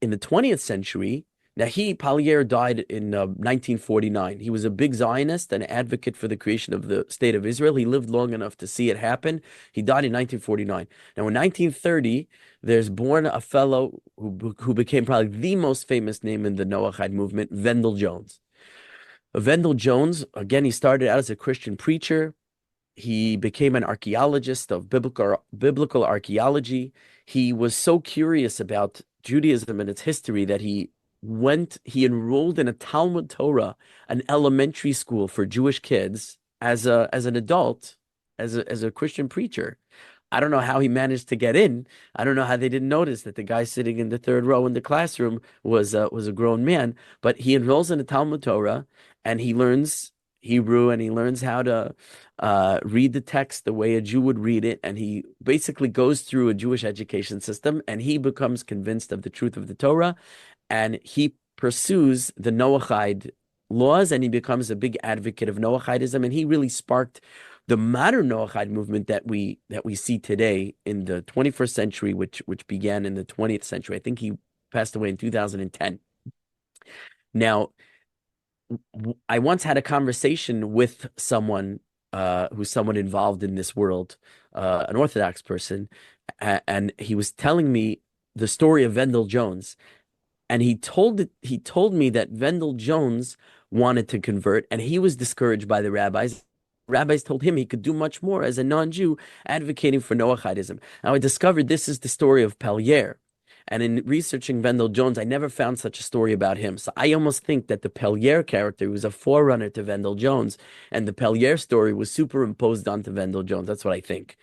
in the 20th century, now Pallier died in 1949. He was a big Zionist and advocate for the creation of the state of Israel. He lived long enough to see it happen. He died in 1949. Now, in 1930, there's born a fellow who became probably the most famous name in the Noachide movement, Wendell Jones. Wendell Jones, again, he started out as a Christian preacher. He became an archaeologist of biblical archaeology. He was so curious about Judaism and its history that he enrolled in a Talmud Torah, an elementary school for Jewish kids, as an adult, as a Christian preacher. I don't know how he managed to get in. I don't know how they didn't notice that the guy sitting in the third row in the classroom was a grown man. But he enrolls in a Talmud Torah, and he learns Hebrew, and he learns how to read the text the way a Jew would read it, and he basically goes through a Jewish education system, and he becomes convinced of the truth of the Torah, and he pursues the Noachide laws, and he becomes a big advocate of Noachidism, and he really sparked the modern Noachide movement that we see today in the 21st century, which began in the 20th century. I think he passed away in 2010. Now, I once had a conversation with someone who's someone involved in this world, an Orthodox person, and he was telling me the story of Wendell Jones, and he told me that Wendell Jones wanted to convert, and he was discouraged by the rabbis, rabbis told him he could do much more as a non-Jew advocating for Noachidism. Now, I discovered this is the story of Pellier. And in researching Wendell Jones, I never found such a story about him. So I almost think that the Pellier character was a forerunner to Wendell Jones, and the Pellier story was superimposed onto Wendell Jones. That's what I think.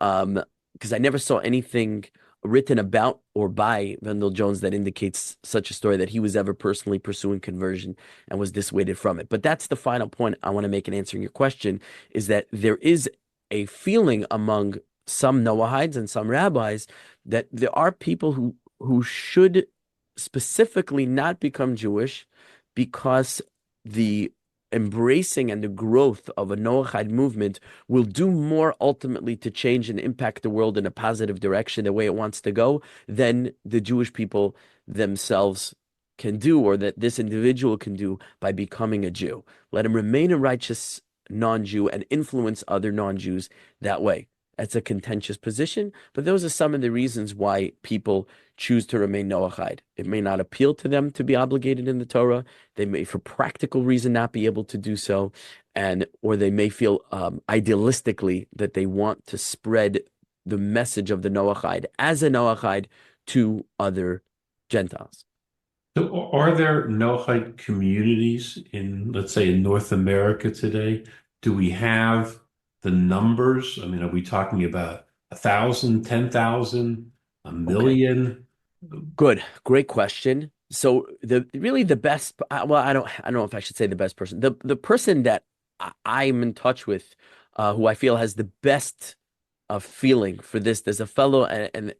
Because I never saw anything written about or by Wendell Jones that indicates such a story that he was ever personally pursuing conversion and was dissuaded from it. But that's the final point I want to make in answering your question, is that there is a feeling among some Noahides and some rabbis that there are people who should specifically not become Jewish because the embracing and the growth of a Noachide movement will do more ultimately to change and impact the world in a positive direction, the way it wants to go, than the Jewish people themselves can do, or that this individual can do by becoming a Jew. Let him remain a righteous non-Jew and influence other non-Jews that way. That's a contentious position, but those are some of the reasons why people choose to remain Noachide. It may not appeal to them to be obligated in the Torah. They may, for practical reason, not be able to do so, or they may feel idealistically that they want to spread the message of the Noachide as a Noachide to other Gentiles. So are there Noahide communities in, let's say, in North America today? Do we have the numbers? I mean, are we talking about 1,000, 10,000, a Okay. million? Good. Great question. So the best, well, I don't know if I should say the best person. The person that I'm in touch with, who I feel has the best feeling for this. There's a fellow, and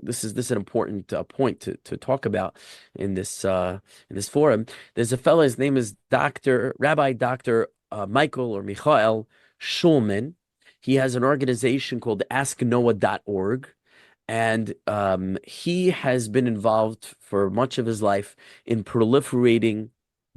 this is an important point to talk about in this forum. There's a fellow. His name is Rabbi Dr. Michael or Michael Schulman. He has an organization called AskNoah.org. And he has been involved for much of his life in proliferating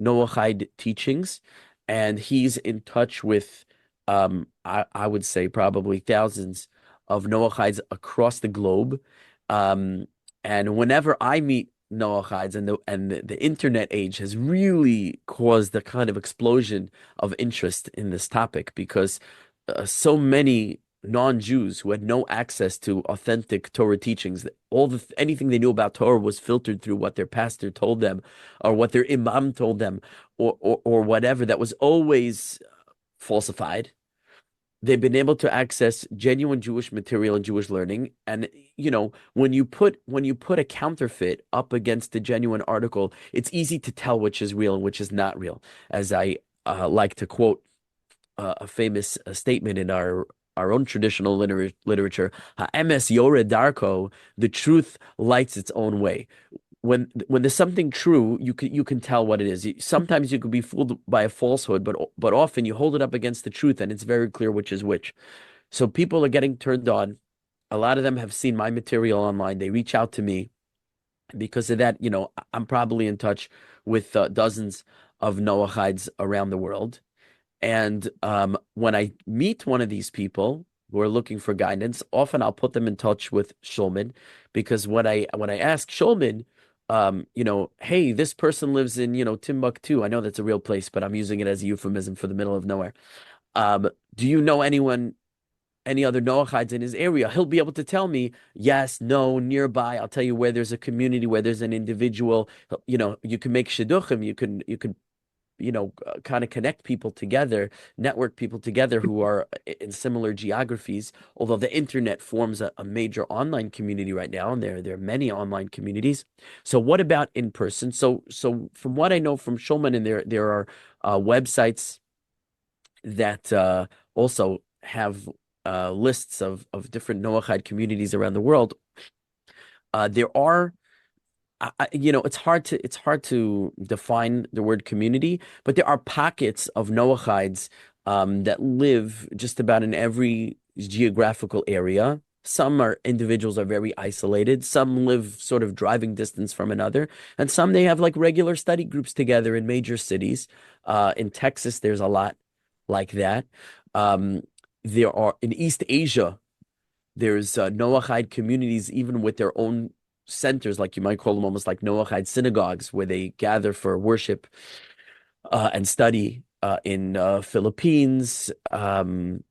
Noahide teachings. And he's in touch with, I would say, probably thousands of Noachides across the globe. And whenever I meet Noachides, and the internet age has really caused a kind of explosion of interest in this topic, because so many non-Jews who had no access to authentic Torah teachings, anything they knew about Torah was filtered through what their pastor told them, or what their imam told them, or whatever that was always falsified. They've been able to access genuine Jewish material and Jewish learning. And when you put a counterfeit up against a genuine article, it's easy to tell which is real and which is not real. As I like to quote a famous statement in our own traditional literature, "Ha'emes yored darko," the truth lights its own way. When there's something true, you can tell what it is. Sometimes you could be fooled by a falsehood, but often you hold it up against the truth, and it's very clear which is which. So people are getting turned on. A lot of them have seen my material online. They reach out to me because of that. I'm probably in touch with dozens of Noachides around the world. And when I meet one of these people who are looking for guidance, often I'll put them in touch with Shulman, because when I ask Shulman, hey, this person lives in Timbuktu. I know that's a real place, but I'm using it as a euphemism for the middle of nowhere. Do you know any other Noachides in his area? He'll be able to tell me yes, no, nearby. I'll tell you where there's a community, where there's an individual. You can make shidduchim. You can kind of connect people together, network people together who are in similar geographies. Although the internet forms a major online community right now, and there are many online communities. So what about in person? So from what I know from Shulman, and there are websites that also have lists of different Noachide communities around the world. There are it's hard to define the word community, but there are pockets of Noachides that live just about in every geographical area. Some individuals are very isolated. Some live sort of driving distance from another, and some they have like regular study groups together in major cities. In Texas, there's a lot like that. There are in East Asia. There's Noachide communities even with their own centers, like you might call them almost like Noachide synagogues, where they gather for worship and study. in Philippines. Offhand,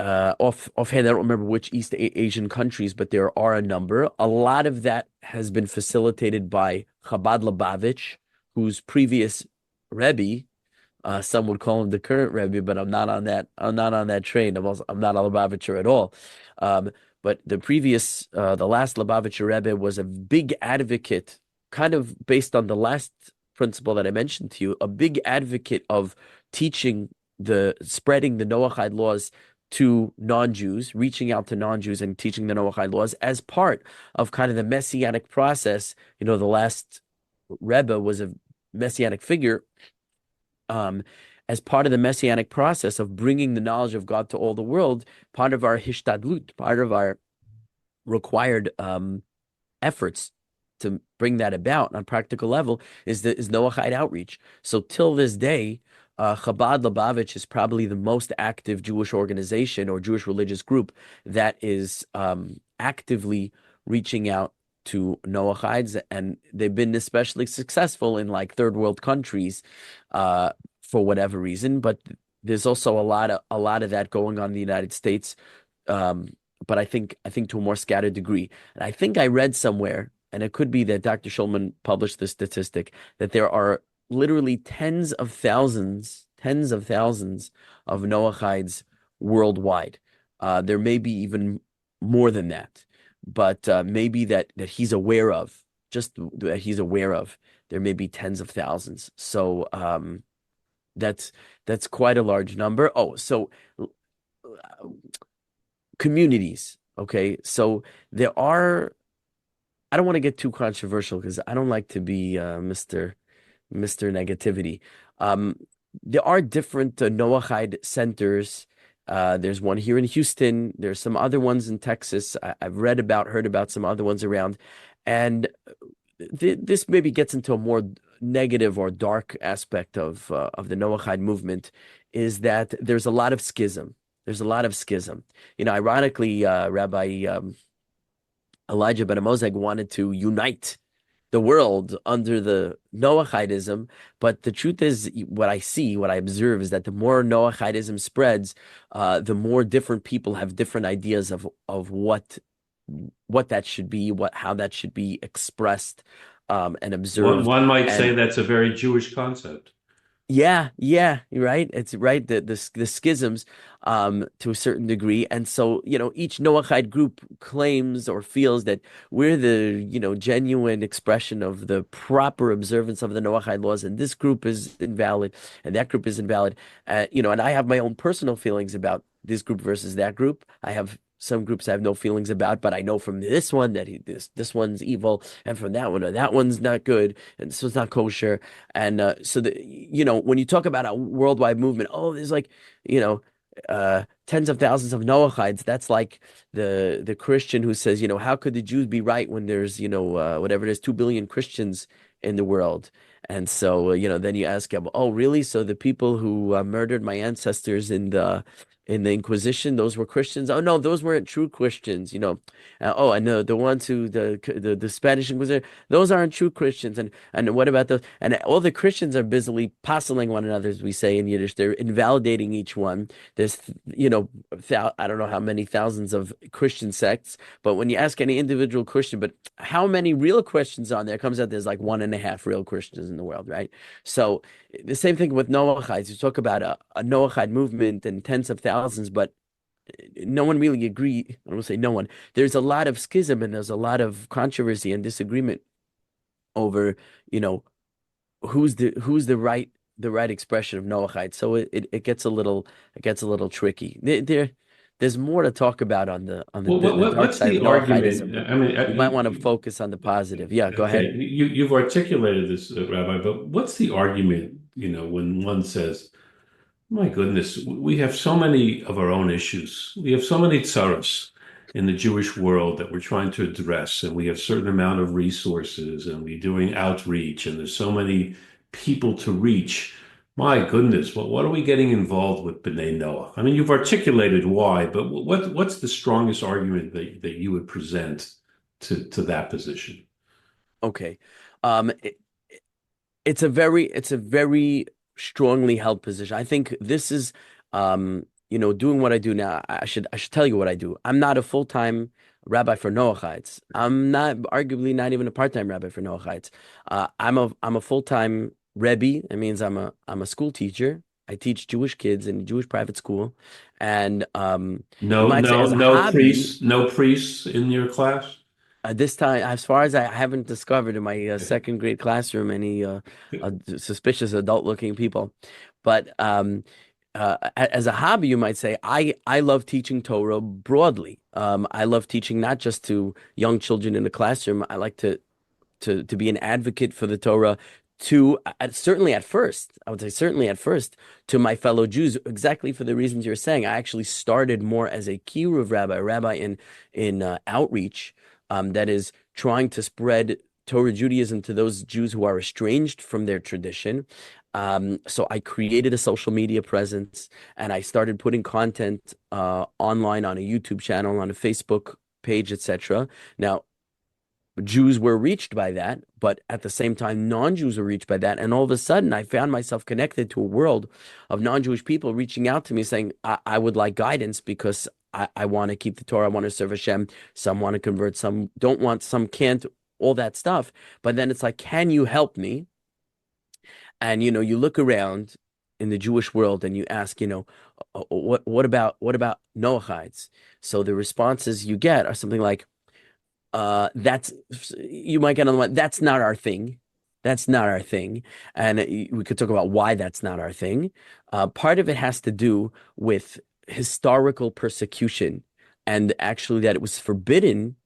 I don't remember which Asian countries, but there are a number. A lot of that has been facilitated by Chabad Lubavitch, whose previous Rebbe, some would call him the current Rebbe, but I'm not on that. I'm not on that train. I'm not a Lubavitcher at all. Um, but the last Lubavitcher Rebbe was a big advocate, kind of based on the last principle that I mentioned to you, a big advocate of teaching spreading the Noahide laws to non-Jews, reaching out to non-Jews and teaching the Noahide laws as part of kind of the messianic process. The last Rebbe was a messianic figure, as part of the messianic process of bringing the knowledge of God to all the world. Part of our hishtadlut, part of our required efforts to bring that about on a practical level is Noahide outreach. So till this day, Chabad Lubavitch is probably the most active Jewish organization or Jewish religious group that is actively reaching out to Noachides, and they've been especially successful in like third world countries for whatever reason. But there's also a lot of that going on in the United States. But I think to a more scattered degree. And I think I read somewhere, and it could be that Dr. Schulman published this statistic, that there are literally tens of thousands of Noachides worldwide. There may be even more than that, but maybe that he's aware of, just that he's aware of, there may be tens of thousands. So that's quite a large number. Oh, so communities. Okay, so there are. I don't want to get too controversial because I don't like to be Mr. Negativity. Um, there are different Noahide centers. There's one here in Houston. There's some other ones in Texas. I've heard about some other ones around, and this maybe gets into a more negative or dark aspect of the Noahide movement, is that there's a lot of schism. There's a lot of schism. Ironically, Rabbi Elijah Ben Amozeg wanted to unite the world under the Noachidism, but the truth is, what I observe is that the more Noachidism spreads, the more different people have different ideas of what that should be, how that should be expressed, and observed. One might say And that's a very Jewish concept. yeah, you're right. It's right. The schisms, to a certain degree. And so, each Noachide group claims or feels that we're the, genuine expression of the proper observance of the Noachide laws, and this group is invalid, and that group is invalid. And I have my own personal feelings about this group versus that group. I have some groups I have no feelings about, but I know from this one that this one's evil, and from that one, that one's not good, and so it's not kosher. And so when you talk about a worldwide movement, oh, there's like, tens of thousands of Noachides. That's like the Christian who says, how could the Jews be right when there's, whatever it is, 2 billion Christians in the world? And so, then you ask him, oh, really? So the people who murdered my ancestors in the Inquisition, those were Christians? Oh no, those weren't true Christians. Oh, I know the ones who the Spanish Inquisition, those aren't true Christians. And what about those? And all the Christians are busily passing one another, as we say in Yiddish. They're invalidating each one. There's I don't know how many thousands of Christian sects, but when you ask any individual Christian, but how many real Christians are there? It comes out there's like 1.5 real Christians in the world, right? So the same thing with Noachides. You talk about a Noachide movement and tens of thousands, but no one really agree. I don't want to say no one. There's a lot of schism and there's a lot of controversy and disagreement over, who's the right expression of Noachide. So it gets a little tricky. There's more to talk about on the dark What's side the of argument? Noachidism. I mean, We might want to focus on the positive. Yeah, go okay, ahead. you've articulated this, Rabbi, but what's the argument, when one says, my goodness, we have so many of our own issues. We have so many tsaros in the Jewish world that we're trying to address, and we have certain amount of resources, and we're doing outreach, and there's so many people to reach. My goodness, what are we getting involved with Bnei Noach? I mean, you've articulated why, but what's the strongest argument that you would present to that position? Okay. Um, it, it's a very strongly held position. I think this is, doing what I do now. I should tell you what I do. I'm not a full-time rabbi for Noachides. I'm not, arguably not even a part-time rabbi for Noachides. I'm a full-time Rebbi. That means I'm a school teacher. I teach Jewish kids in a Jewish private school, and you No, might say no, as a no hobby. priests, no priests in your class. This time, as far as I haven't discovered in my second grade classroom any suspicious adult-looking people, but as a hobby, you might say, I love teaching Torah broadly. I love teaching not just to young children in the classroom. I like to be an advocate for the Torah to certainly at first, I would say certainly at first to my fellow Jews, exactly for the reasons you're saying. I actually started more as a kiruv rabbi, a rabbi in outreach, that is trying to spread Torah Judaism to those Jews who are estranged from their tradition. So I created a social media presence and I started putting content online on a YouTube channel, on a Facebook page, etc. Now, Jews were reached by that, but at the same time, non-Jews were reached by that. And all of a sudden, I found myself connected to a world of non-Jewish people reaching out to me saying, I would like guidance because I want to keep the Torah, I want to serve Hashem. Some want to convert, some don't want, some can't, all that stuff. But then it's like, can you help me? And you look around in the Jewish world and you ask, what about Noachides? So the responses you get are something like, that's you might get on the one, that's not our thing. That's not our thing. And we could talk about why that's not our thing. Part of it has to do with historical persecution and actually that it was forbidden,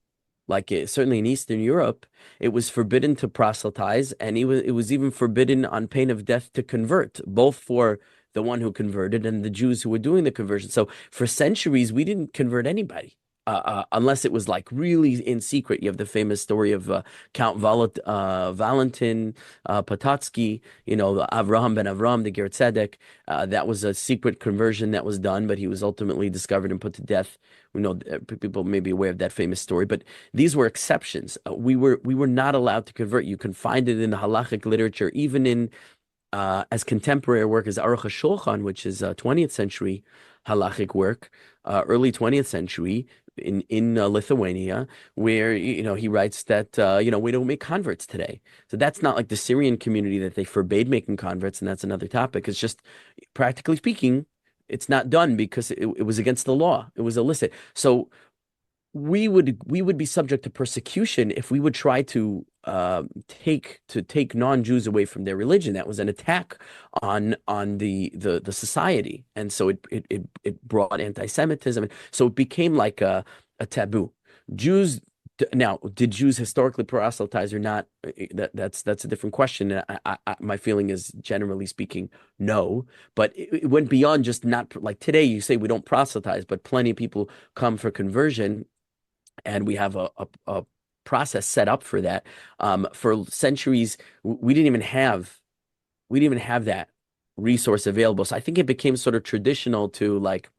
like certainly in Eastern Europe, it was forbidden to proselytize, and it was even forbidden on pain of death to convert, both for the one who converted and the Jews who were doing the conversion. So for centuries, we didn't convert anybody. Unless it was like really in secret. You have the famous story of Count Valentin Potocki, Avraham ben Avram, the Ger Tzedek. That was a secret conversion that was done, but he was ultimately discovered and put to death. We know people may be aware of that famous story, but these were exceptions. We were not allowed to convert. You can find it in the halachic literature, even in as contemporary work as Aruch HaShulchan, which is 20th century halachic work, early 20th century in Lithuania, where he writes that we don't make converts today. So that's not like the Syrian community that they forbade making converts, and that's another topic. It's just practically speaking, it's not done because it was against the law. It was illicit. So we would be subject to persecution if we would try to take non-Jews away from their religion. That was an attack on the society, and so it brought anti-Semitism. So it became like a taboo. Jews Now, did Jews historically proselytize or not? That's a different question. My feeling is, generally speaking, no. But it went beyond just not like today. You say we don't proselytize, but plenty of people come for conversion, and we have a process set up for that. For centuries, we didn't even have that resource available. So I think it became sort of traditional to like,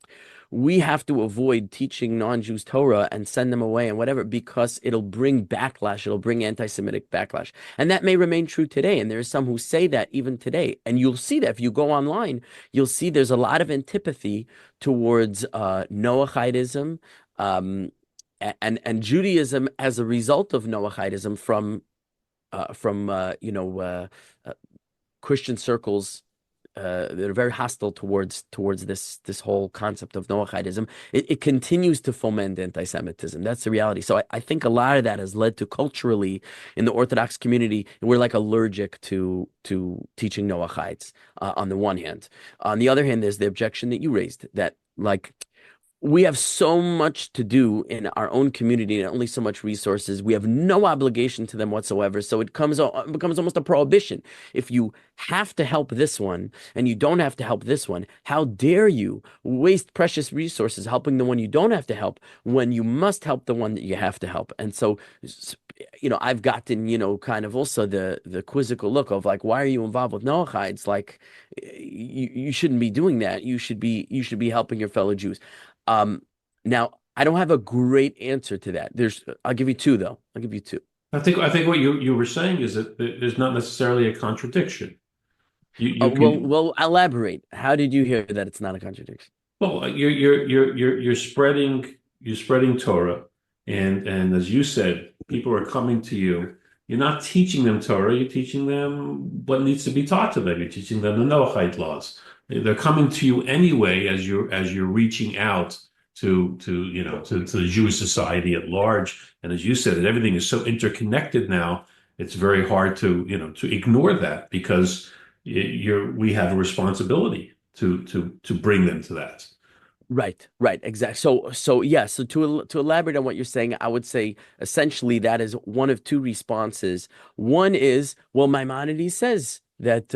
we have to avoid teaching non-Jews Torah and send them away and whatever, because it'll bring backlash. It'll bring anti-Semitic backlash. And that may remain true today. And there are some who say that even today. And you'll see that if you go online, you'll see there's a lot of antipathy towards Noachidism, and Judaism as a result of Noachidism from Christian circles that are very hostile towards this whole concept of Noachidism. It continues to foment anti-Semitism. That's the reality. So I think a lot of that has led to, culturally in the Orthodox community, we're like allergic to teaching Noachides on the one hand. On the other hand, there's the objection that you raised, that like, we have so much to do in our own community and only so much resources. We have no obligation to them whatsoever. So it becomes almost a prohibition. If you have to help this one and you don't have to help this one, how dare you waste precious resources helping the one you don't have to help when you must help the one that you have to help? And so, I've gotten, kind of also the quizzical look of like, why are you involved with Noachides? Like, you shouldn't be doing that. You should be helping your fellow Jews. Now, I don't have a great answer to that. I'll give you two, though. I'll give you two. I think what you were saying is that there's not necessarily a contradiction. You Well, can. well, elaborate. How did you hear that it's not a contradiction? Well, you're spreading Torah, and as you said, people are coming to you. You're not teaching them Torah. You're teaching them what needs to be taught to them. You're teaching them the Noahide laws. They're coming to you anyway as you're reaching out to the Jewish society at large. And as you said, everything is so interconnected now. It's very hard to ignore that because we have a responsibility to bring them to that. Right, right, exactly. So yeah. So to elaborate on what you're saying, I would say essentially that is one of two responses. One is, well, Maimonides says that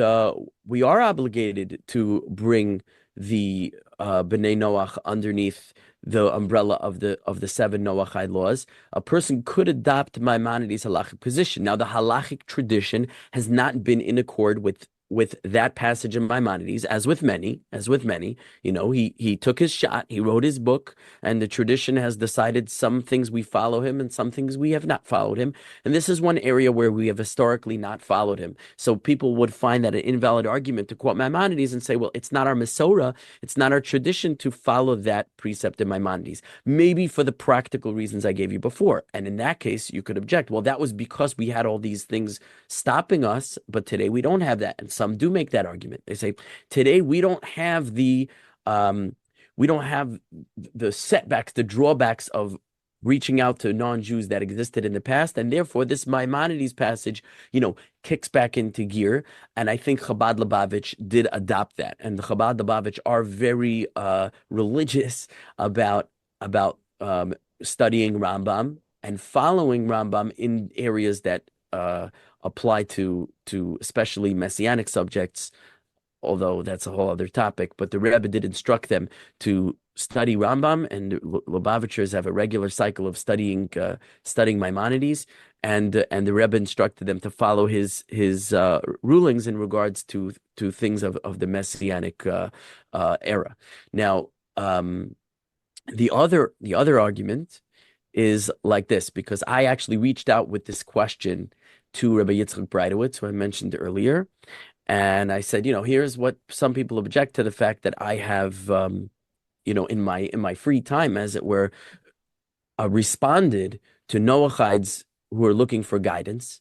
we are obligated to bring the Bnei Noach underneath the umbrella of the seven Noahide laws. A person could adopt Maimonides' halachic position. Now, the halachic tradition has not been in accord with that passage in Maimonides, as with many. He took his shot, he wrote his book, and the tradition has decided some things we follow him and some things we have not followed him. And this is one area where we have historically not followed him. So people would find that an invalid argument to quote Maimonides and say, well, it's not our Masorah, it's not our tradition to follow that precept in Maimonides. Maybe for the practical reasons I gave you before. And in that case, you could object, well, that was because we had all these things stopping us, but today we don't have that. And some do make that argument. They say, today um, we don't have the setbacks, the drawbacks of reaching out to non-Jews that existed in the past, and therefore this Maimonides passage, kicks back into gear. And I think Chabad Lubavitch did adopt that, and the Chabad Lubavitch are very religious about studying Rambam and following Rambam in areas that apply to especially messianic subjects, although that's a whole other topic. But the Rebbe did instruct them to study Rambam, and Lubavitchers have a regular cycle of studying Maimonides, and the Rebbe instructed them to follow his rulings in regards to things of the messianic era. Now, the other argument is like this, because I actually reached out with this question to Rabbi Yitzchak Breitowitz, who I mentioned earlier. And I said, here's what some people object to the fact that I have, in my free time, as it were, responded to Noachides who are looking for guidance.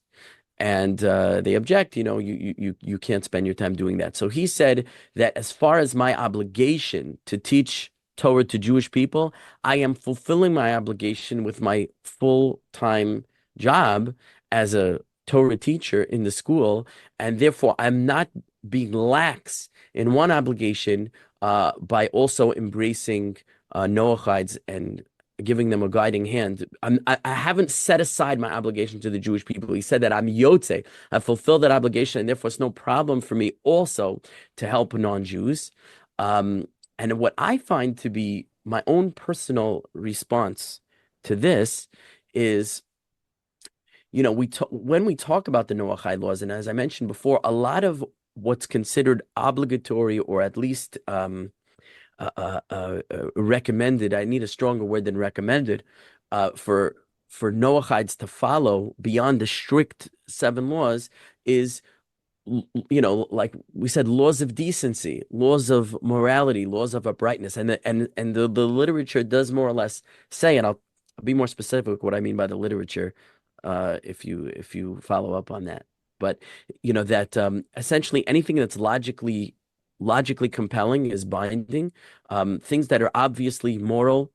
And they object, you can't spend your time doing that. So he said that as far as my obligation to teach Torah to Jewish people, I am fulfilling my obligation with my full-time job as a Torah teacher in the school, and therefore I'm not being lax in one obligation by also embracing Noachides and giving them a guiding hand. I haven't set aside my obligation to the Jewish people. He said that I'm Yotze. I fulfilled that obligation, and therefore it's no problem for me also to help non-Jews. And what I find to be my own personal response to this is, when we talk about the Noahide laws, and as I mentioned before, a lot of what's considered obligatory, or at least recommended, I need a stronger word than recommended, for Noachides to follow beyond the strict seven laws is, like we said, laws of decency, laws of morality, laws of uprightness, and the literature does more or less say, and I'll be more specific with what I mean by the literature, if you follow up on that. But that essentially anything that's logically compelling is binding. Things that are obviously moral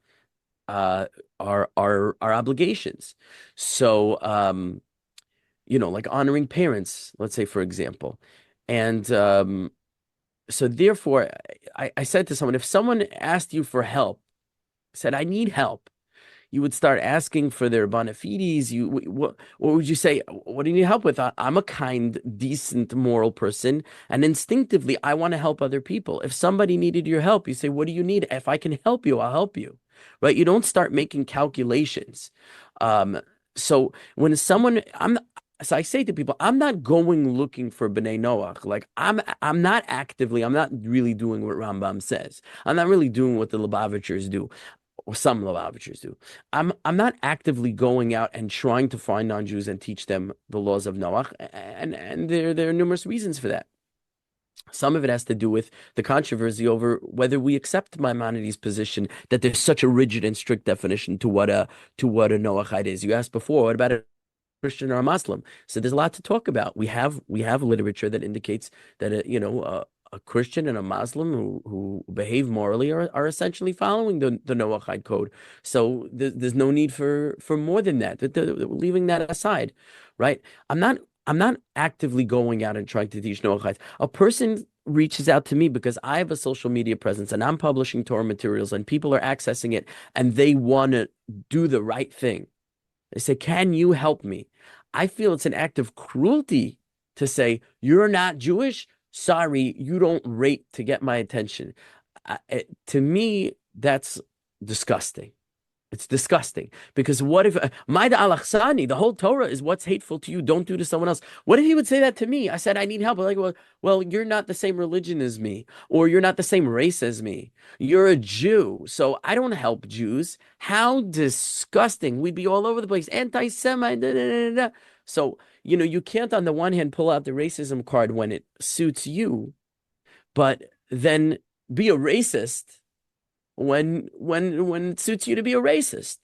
are obligations. So like honoring parents, let's say, for example. And so therefore, I said to someone, if someone asked you for help, said, I need help, you would start asking for their bona fides. What would you say? What do you need help with? I'm a kind, decent, moral person, and instinctively, I want to help other people. If somebody needed your help, you say, what do you need? If I can help you, I'll help you, right? You don't start making calculations. So when so I say to people, I'm not going looking for Bnei Noach. Like I'm not really doing what Rambam says. I'm not really doing what the Lubavitchers do, or some Lubavitchers do. I'm not actively going out and trying to find non-Jews and teach them the laws of Noach, and there are numerous reasons for that. Some of it has to do with the controversy over whether we accept Maimonides' position that there's such a rigid and strict definition to what a Noachide is. You asked before, what about a Christian or a Muslim? So there's a lot to talk about. We have literature that indicates that a Christian and a Muslim who behave morally are essentially following the Noachide code. So there's no need for more than that. Leaving that aside, right? I'm not actively going out and trying to teach Noachides. A person reaches out to me because I have a social media presence and I'm publishing Torah materials and people are accessing it and they want to do the right thing. They say, "Can you help me?" I feel it's an act of cruelty to say, "You're not Jewish. Sorry, you don't rate to get my attention." To me, that's disgusting. It's disgusting because what if Maida al-Akhsani, the whole Torah is what's hateful to you, don't do to someone else. What if he would say that to me? I said, I need help. Like, well, you're not the same religion as me, or you're not the same race as me. You're a Jew, so I don't help Jews. How disgusting. We'd be all over the place. Anti-Semite. Da, da, da, da. So, you can't on the one hand pull out the racism card when it suits you, but then be a racist when it suits you to be a racist.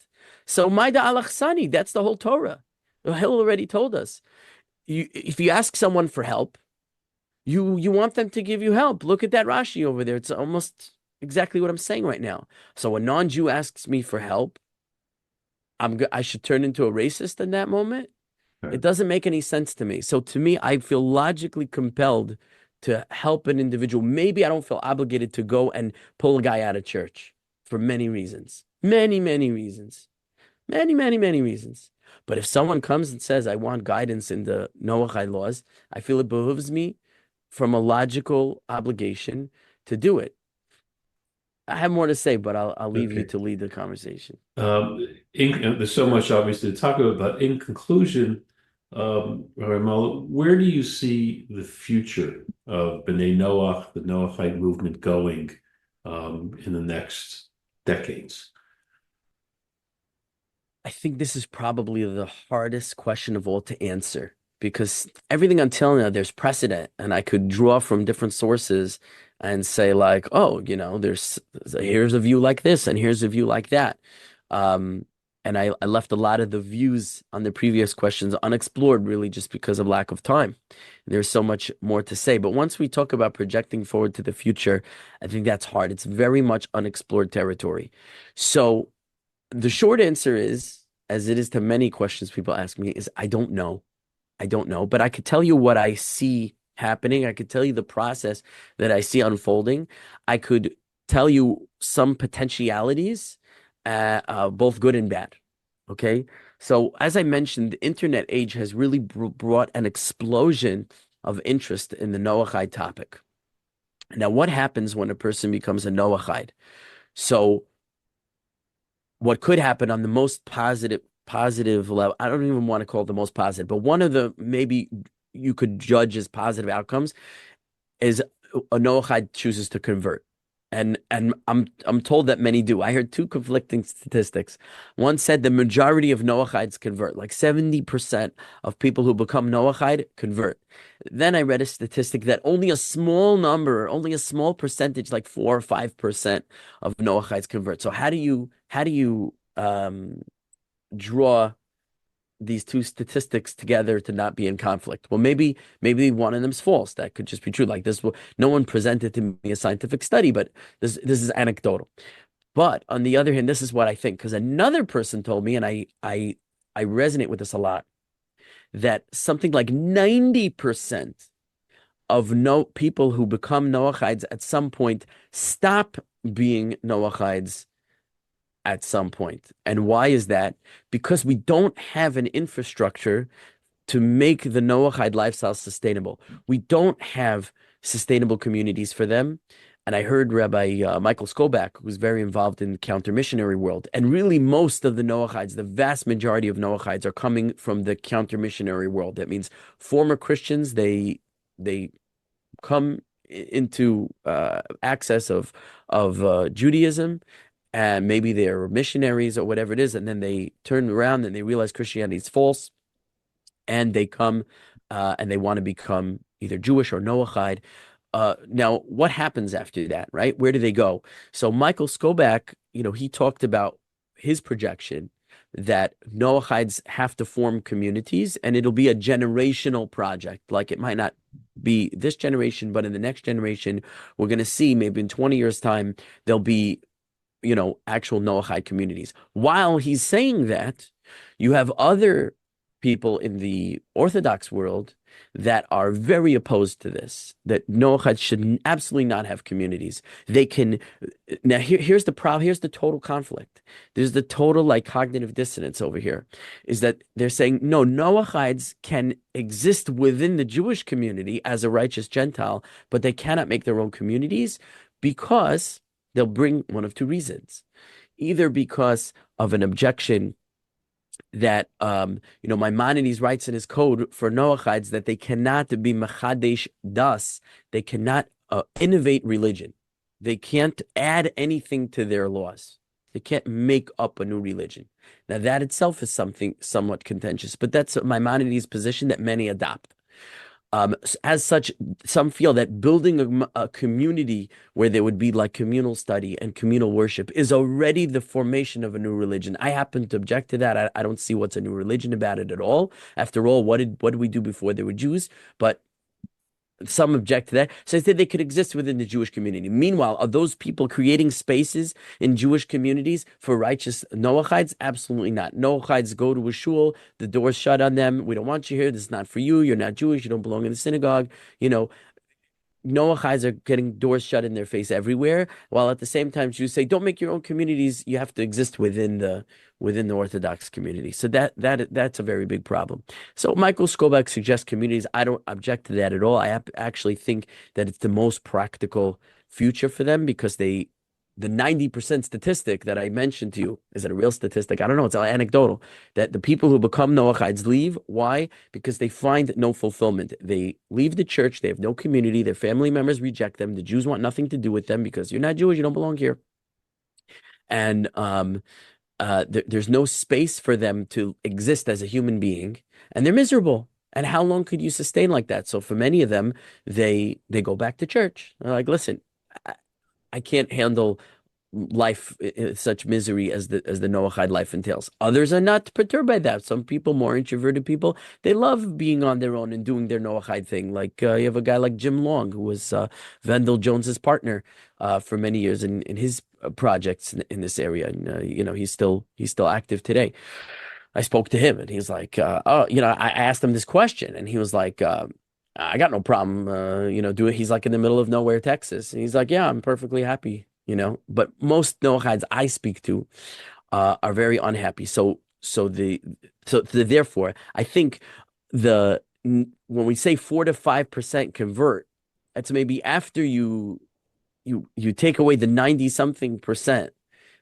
So Maida al-Akhsani, that's the whole Torah. Hill already told us. If you ask someone for help, you want them to give you help. Look at that Rashi over there. It's almost exactly what I'm saying right now. So a non-Jew asks me for help, I should turn into a racist in that moment. It doesn't make any sense to me. So to me, I feel logically compelled to help an individual. Maybe I don't feel obligated to go and pull a guy out of church for many reasons. Many, many reasons. Many, many, many reasons. But if someone comes and says, I want guidance in the Noahide laws, I feel it behooves me from a logical obligation to do it. I have more to say, but I'll leave you to lead the conversation. There's so much obviously to talk about, but in conclusion, Rabbi Mollot, where do you see the future of Bnei Noach, the Noahide movement, going in the next decades? I think this is probably the hardest question of all to answer because everything until now, there's precedent, and I could draw from different sources and say, like, oh, here's a view like this, and here's a view like that. And I left a lot of the views on the previous questions unexplored, really, just because of lack of time. There's so much more to say. But once we talk about projecting forward to the future, I think that's hard. It's very much unexplored territory. So the short answer is, as it is to many questions people ask me, is I don't know. I don't know, but I could tell you what I see happening. I could tell you the process that I see unfolding. I could tell you some potentialities, both good and bad. Okay. So as I mentioned, the internet age has really brought an explosion of interest in the Noachide topic. Now, what happens when a person becomes a Noachide? So what could happen on the most positive level, I don't even want to call it the most positive, but one of the maybe you could judge as positive outcomes is a Noachide chooses to convert. And I'm told that many do. I heard two conflicting statistics. One said the majority of Noachides convert, like 70% of people who become Noachide convert. Then I read a statistic that only a small percentage, like 4 or 5% of Noachides convert. So how do you draw these two statistics together to not be in conflict? Well, maybe one of them's false. That could just be true. Like this, no one presented to me a scientific study, but this is anecdotal. But on the other hand, this is what I think, because another person told me, and I resonate with this a lot, that something like 90% of people who become Noachides at some point stop being Noachides at some point. And why is that? Because we don't have an infrastructure to make the Noachide lifestyle sustainable. We don't have sustainable communities for them. And I heard Rabbi Michael Skobach, who's very involved in the counter-missionary world. And really most of the Noachides, the vast majority of Noachides are coming from the counter-missionary world. That means former Christians, they come into access of Judaism, and maybe they're missionaries or whatever it is, and then they turn around and they realize Christianity is false, and they come and they want to become either Jewish or Noachide. now what happens after that, right? Where do they go? So Michael Skobac, he talked about his projection that Noachides have to form communities and it'll be a generational project. Like it might not be this generation, but in the next generation, we're going to see maybe in 20 years' time, there'll be, actual Noachide communities. While he's saying that, you have other people in the Orthodox world that are very opposed to this, that Noachide should absolutely not have communities. They can, now here's the problem, here's the total conflict. There's the total like cognitive dissonance over here, is that they're saying, no, Noachides can exist within the Jewish community as a righteous Gentile, but they cannot make their own communities because they'll bring one of two reasons. Either because of an objection that Maimonides writes in his code for Noachides that they cannot be mechadesh das, they cannot innovate religion. They can't add anything to their laws. They can't make up a new religion. Now that itself is something somewhat contentious, but that's Maimonides' position that many adopt. As such, some feel that building a community where there would be like communal study and communal worship is already the formation of a new religion. I happen to object to that. I don't see what's a new religion about it at all. After all, what did we do before there were Jews? But some object to that. So I said they could exist within the Jewish community. Meanwhile, are those people creating spaces in Jewish communities for righteous Noachides? Absolutely not. Noachides go to a shul, the door's shut on them. We don't want you here. This is not for you. You're not Jewish. You don't belong in the synagogue. Noachides are getting doors shut in their face everywhere, while at the same time Jews say, "Don't make your own communities. You have to exist within the Orthodox community." So that's a very big problem. So Michael Skobac suggests communities. I don't object to that at all. I actually think that it's the most practical future for them because the 90% statistic that I mentioned to you, is it a real statistic? I don't know. It's anecdotal that the people who become Noachides leave. Why? Because they find no fulfillment. They leave the church. They have no community. Their family members reject them. The Jews want nothing to do with them because you're not Jewish. You don't belong here. And there's no space for them to exist as a human being. And they're miserable. And how long could you sustain like that? So for many of them, they go back to church. They're like, listen, I can't handle life in such misery as the Noachide life entails. Others are not perturbed by that. Some people, more introverted people, they love being on their own and doing their Noachide thing. Like you have a guy like Jim Long, who was Vendel Jones's partner for many years in his projects in this area, and he's still active today. I spoke to him, and he's like, I asked him this question, and he was like, I got no problem, do it. He's like in the middle of nowhere, Texas. And he's like, yeah, I'm perfectly happy, But most Noachides I speak to are very unhappy. Therefore, I think when we say 4 to 5% convert, that's maybe after you take away the 90-something%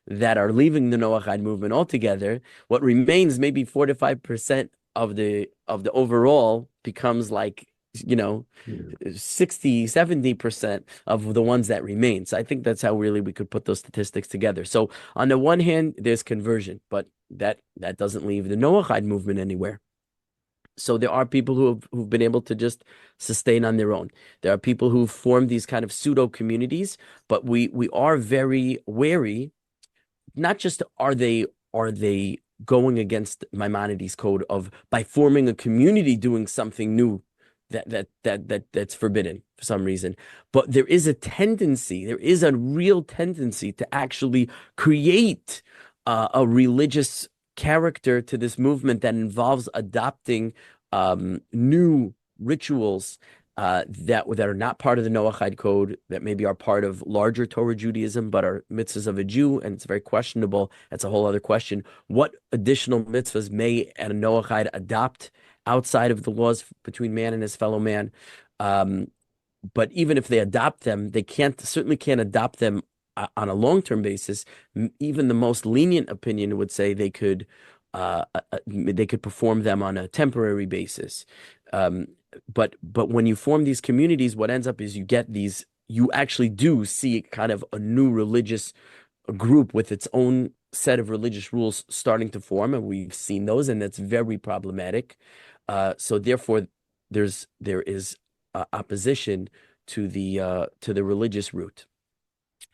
that are leaving the Noachide movement altogether. What remains, maybe 4 to 5% of the overall becomes like 60-70% of the ones that remain. So I think that's how really we could put those statistics together. So on the one hand, there's conversion, but that doesn't leave the Noachide movement anywhere. So there are people who've been able to just sustain on their own. There are people who've formed these kind of pseudo communities, but we are very wary. Not just are they going against Maimonides' code of by forming a community doing something new that's forbidden for some reason. But there is a real tendency to actually create a religious character to this movement that involves adopting new rituals that are not part of the Noachide code, that maybe are part of larger Torah Judaism, but are mitzvahs of a Jew, and it's very questionable. That's a whole other question. What additional mitzvahs may a Noachide adopt outside of the laws between man and his fellow man? But even if they adopt them, they certainly can't adopt them on a long-term basis. Even the most lenient opinion would say they could perform them on a temporary basis. But when you form these communities, what ends up is you actually do see kind of a new religious group with its own set of religious rules starting to form, and we've seen those, and that's very problematic. So therefore, there is opposition to the religious route.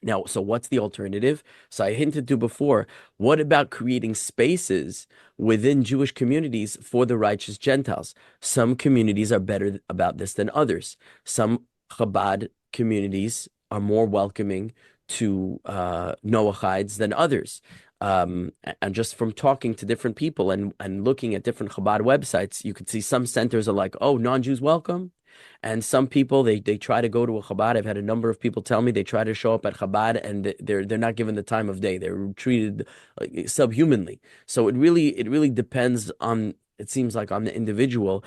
Now, so what's the alternative? So I hinted to before, what about creating spaces within Jewish communities for the righteous Gentiles? Some communities are better about this than others. Some Chabad communities are more welcoming to Noachides than others. And just from talking to different people and looking at different Chabad websites, you could see some centers are like, oh, non-Jews welcome. And some people they try to go to a Chabad. I've had a number of people tell me they try to show up at Chabad and they're not given the time of day. They're treated like, subhumanly. So it really depends on, it seems like, on the individual.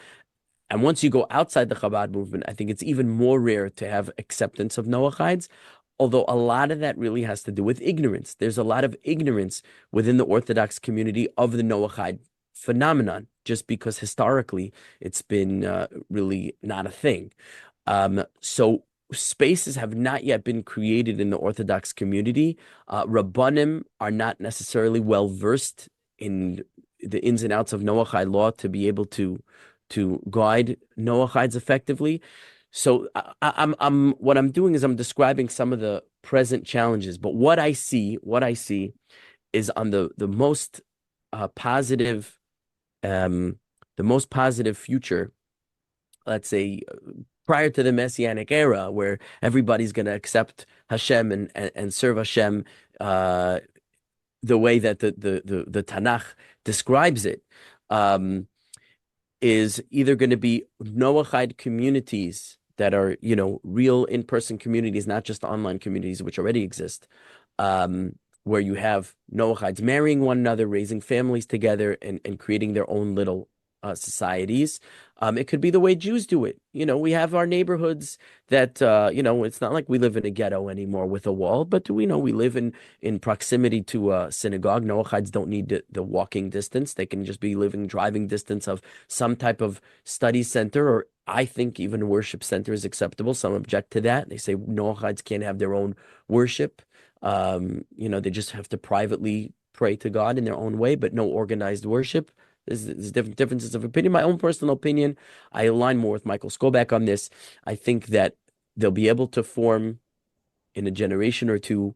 And once you go outside the Chabad movement, I think it's even more rare to have acceptance of Noachides. Although a lot of that really has to do with ignorance. There's a lot of ignorance within the Orthodox community of the Noachide phenomenon, just because historically it's been really not a thing. So spaces have not yet been created in the Orthodox community. Rabbanim are not necessarily well versed in the ins and outs of Noachide law to be able to guide Noachides effectively. So what I'm doing is I'm describing some of the present challenges, but what I see is on the most positive future, let's say prior to the Messianic era, where everybody's going to accept Hashem and serve Hashem the way that the Tanakh describes it, is either going to be Noachide communities that are, real in-person communities, not just online communities, which already exist, where you have Noachides marrying one another, raising families together, and creating their own little societies. It could be the way Jews do it. We have our neighborhoods that, it's not like we live in a ghetto anymore with a wall, but we live in proximity to a synagogue. Noachides don't need the walking distance. They can just be driving distance of some type of study center, or I think even a worship center is acceptable. Some object to that. They say Noachides can't have their own worship. They just have to privately pray to God in their own way, but no organized worship. There's different differences of opinion. My own personal opinion, I align more with Michael Skobach on this. I think that they'll be able to form in a generation or two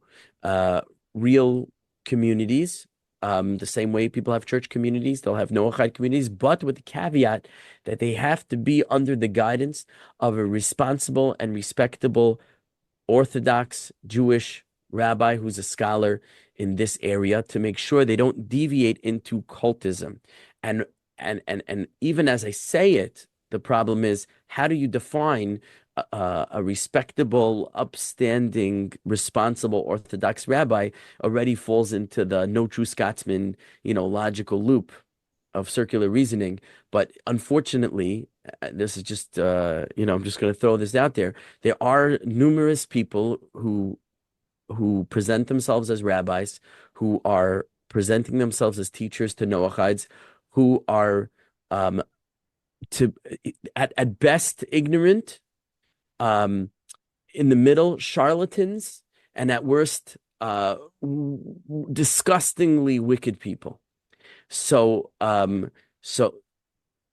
real communities, the same way people have church communities. They'll have Noachide communities, but with the caveat that they have to be under the guidance of a responsible and respectable Orthodox Jewish rabbi who's a scholar in this area, to make sure they don't deviate into cultism. And even as I say it, the problem is, how do you define a respectable, upstanding, responsible Orthodox rabbi already falls into the no true Scotsman, logical loop of circular reasoning. But unfortunately, this is just, I'm just going to throw this out there. There are numerous people who present themselves as rabbis, who are presenting themselves as teachers to Noachides, who are at best ignorant, in the middle charlatans, and at worst disgustingly wicked people. So now,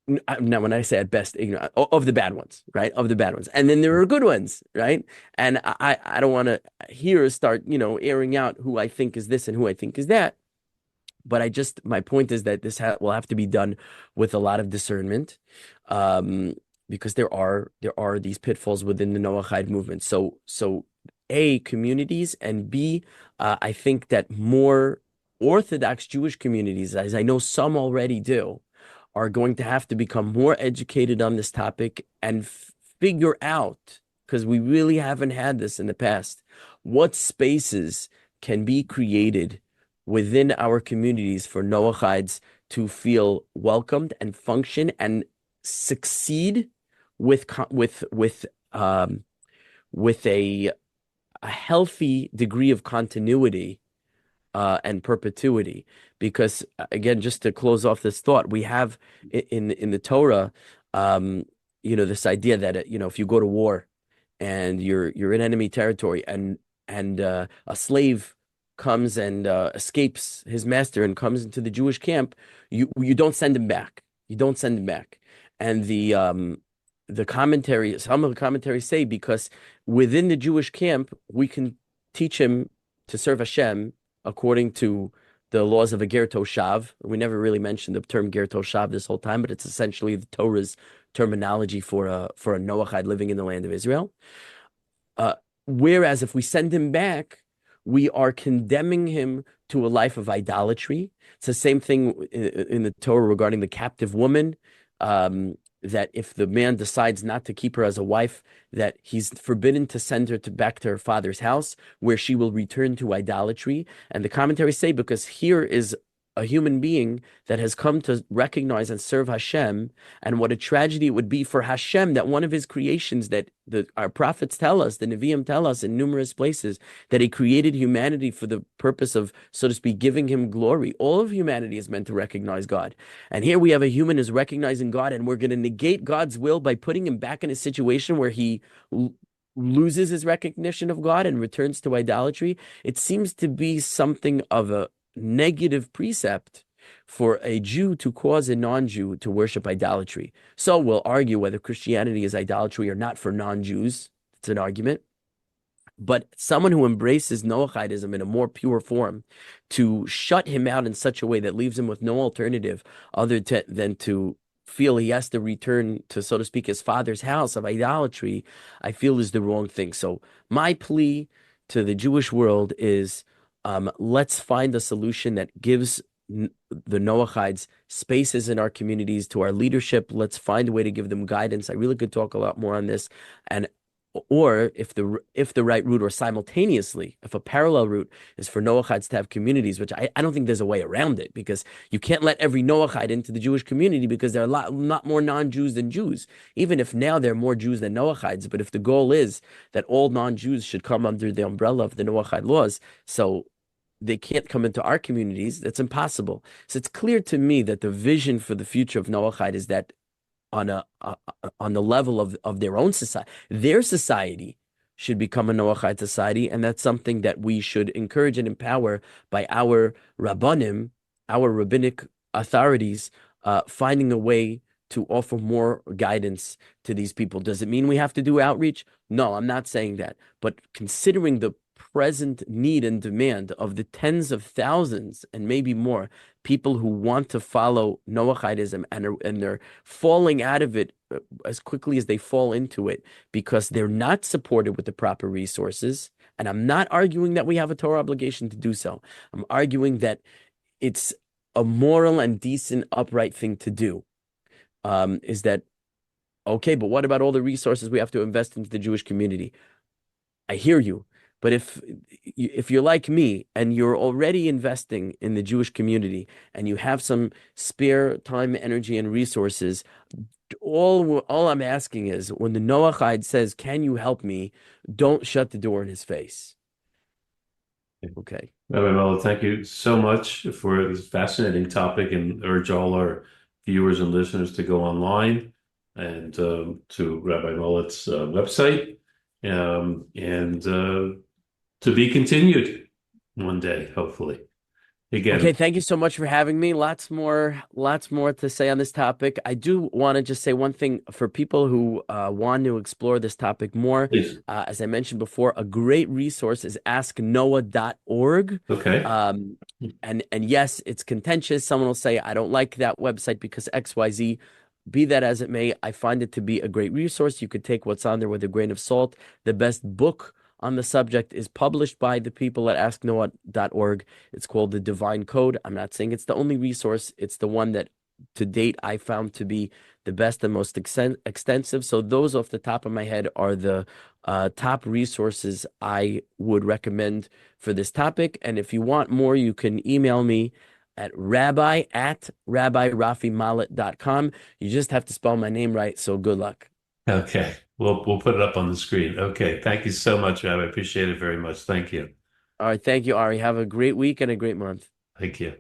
when I say at best ignorant, of the bad ones, right? Of the bad ones. And then there are good ones, right? And I don't want to here start, airing out who I think is this and who I think is that. But my point is that this will have to be done with a lot of discernment, because there are these pitfalls within the Noachide movement. So A, communities, and B, I think that more Orthodox Jewish communities, as I know some already do, are going to have to become more educated on this topic and figure out, because we really haven't had this in the past, what spaces can be created within our communities for Noachides to feel welcomed and function and succeed with a healthy degree of continuity and perpetuity. Because again, just to close off this thought, we have in the Torah, this idea that if you go to war and you're in enemy territory and a slave comes and escapes his master and comes into the Jewish camp, you don't send him back. You don't send him back. And some of the commentaries say because within the Jewish camp, we can teach him to serve Hashem according to the laws of a ger toshav. We never really mentioned the term ger toshav this whole time, but it's essentially the Torah's terminology for a Noachide living in the land of Israel. Whereas if we send him back, we are condemning him to a life of idolatry. It's the same thing in the Torah regarding the captive woman, that if the man decides not to keep her as a wife, that he's forbidden to send her back to her father's house, where she will return to idolatry. And the commentaries say, because here is a human being that has come to recognize and serve Hashem, and what a tragedy it would be for Hashem that one of his creations that our prophets tell us, the Nevi'im tell us in numerous places, that he created humanity for the purpose of, so to speak, giving him glory. All of humanity is meant to recognize God. And here we have a human is recognizing God, and we're going to negate God's will by putting him back in a situation where he loses his recognition of God and returns to idolatry. It seems to be something of a negative precept for a Jew to cause a non-Jew to worship idolatry. So we'll argue whether Christianity is idolatry or not for non-Jews. It's an argument. But someone who embraces Noachidism in a more pure form, to shut him out in such a way that leaves him with no alternative than to feel he has to return to, so to speak, his father's house of idolatry, I feel is the wrong thing. So my plea to the Jewish world is, let's find a solution that gives the Noachides spaces in our communities, to our leadership. Let's find a way to give them guidance. I really could talk a lot more on this. Or if the right route, or simultaneously, if a parallel route is for Noachides to have communities, which I don't think there's a way around it, because you can't let every Noachide into the Jewish community, because there are a lot more non-Jews than Jews, even if now there are more Jews than Noachides. But if the goal is that all non-Jews should come under the umbrella of the Noachide laws, so they can't come into our communities, that's impossible. So it's clear to me that the vision for the future of Noachide is that on the level of their own society, their society should become a Noachide society, and that's something that we should encourage and empower by our Rabbanim, our rabbinic authorities, finding a way to offer more guidance to these people. Does it mean we have to do outreach? No, I'm not saying that. But considering the present need and demand of the tens of thousands and maybe more people who want to follow Noachidism, and they're falling out of it as quickly as they fall into it because they're not supported with the proper resources. And I'm not arguing that we have a Torah obligation to do so. I'm arguing that it's a moral and decent, upright thing to do. Is that okay? But what about all the resources we have to invest into the Jewish community? I hear you. But if you're like me and you're already investing in the Jewish community and you have some spare time, energy, and resources, all I'm asking is, when the Noachide says, "Can you help me?" don't shut the door in his face. Okay. Rabbi Mollot, thank you so much for this fascinating topic, and urge all our viewers and listeners to go online and to Rabbi Mollot's website, and to be continued one day, hopefully. Again. Okay, thank you so much for having me. Lots more to say on this topic. I do want to just say one thing for people who want to explore this topic more. Please. As I mentioned before, a great resource is asknoah.org. Okay. And yes, it's contentious. Someone will say, I don't like that website because XYZ. Be that as it may, I find it to be a great resource. You could take what's on there with a grain of salt. The best book on the subject is published by the people at asknoah.org. It's called The Divine Code. I'm not saying it's the only resource. It's the one that to date I found to be the best and most extensive. So those off the top of my head are the top resources I would recommend for this topic. And if you want more, you can email me at rabbi@rabbirafimallet.com. You just have to spell my name right. So good luck. Okay. We'll put it up on the screen. Okay. Thank you so much, Rabbi. I appreciate it very much. Thank you. All right. Thank you, Ari. Have a great week and a great month. Thank you.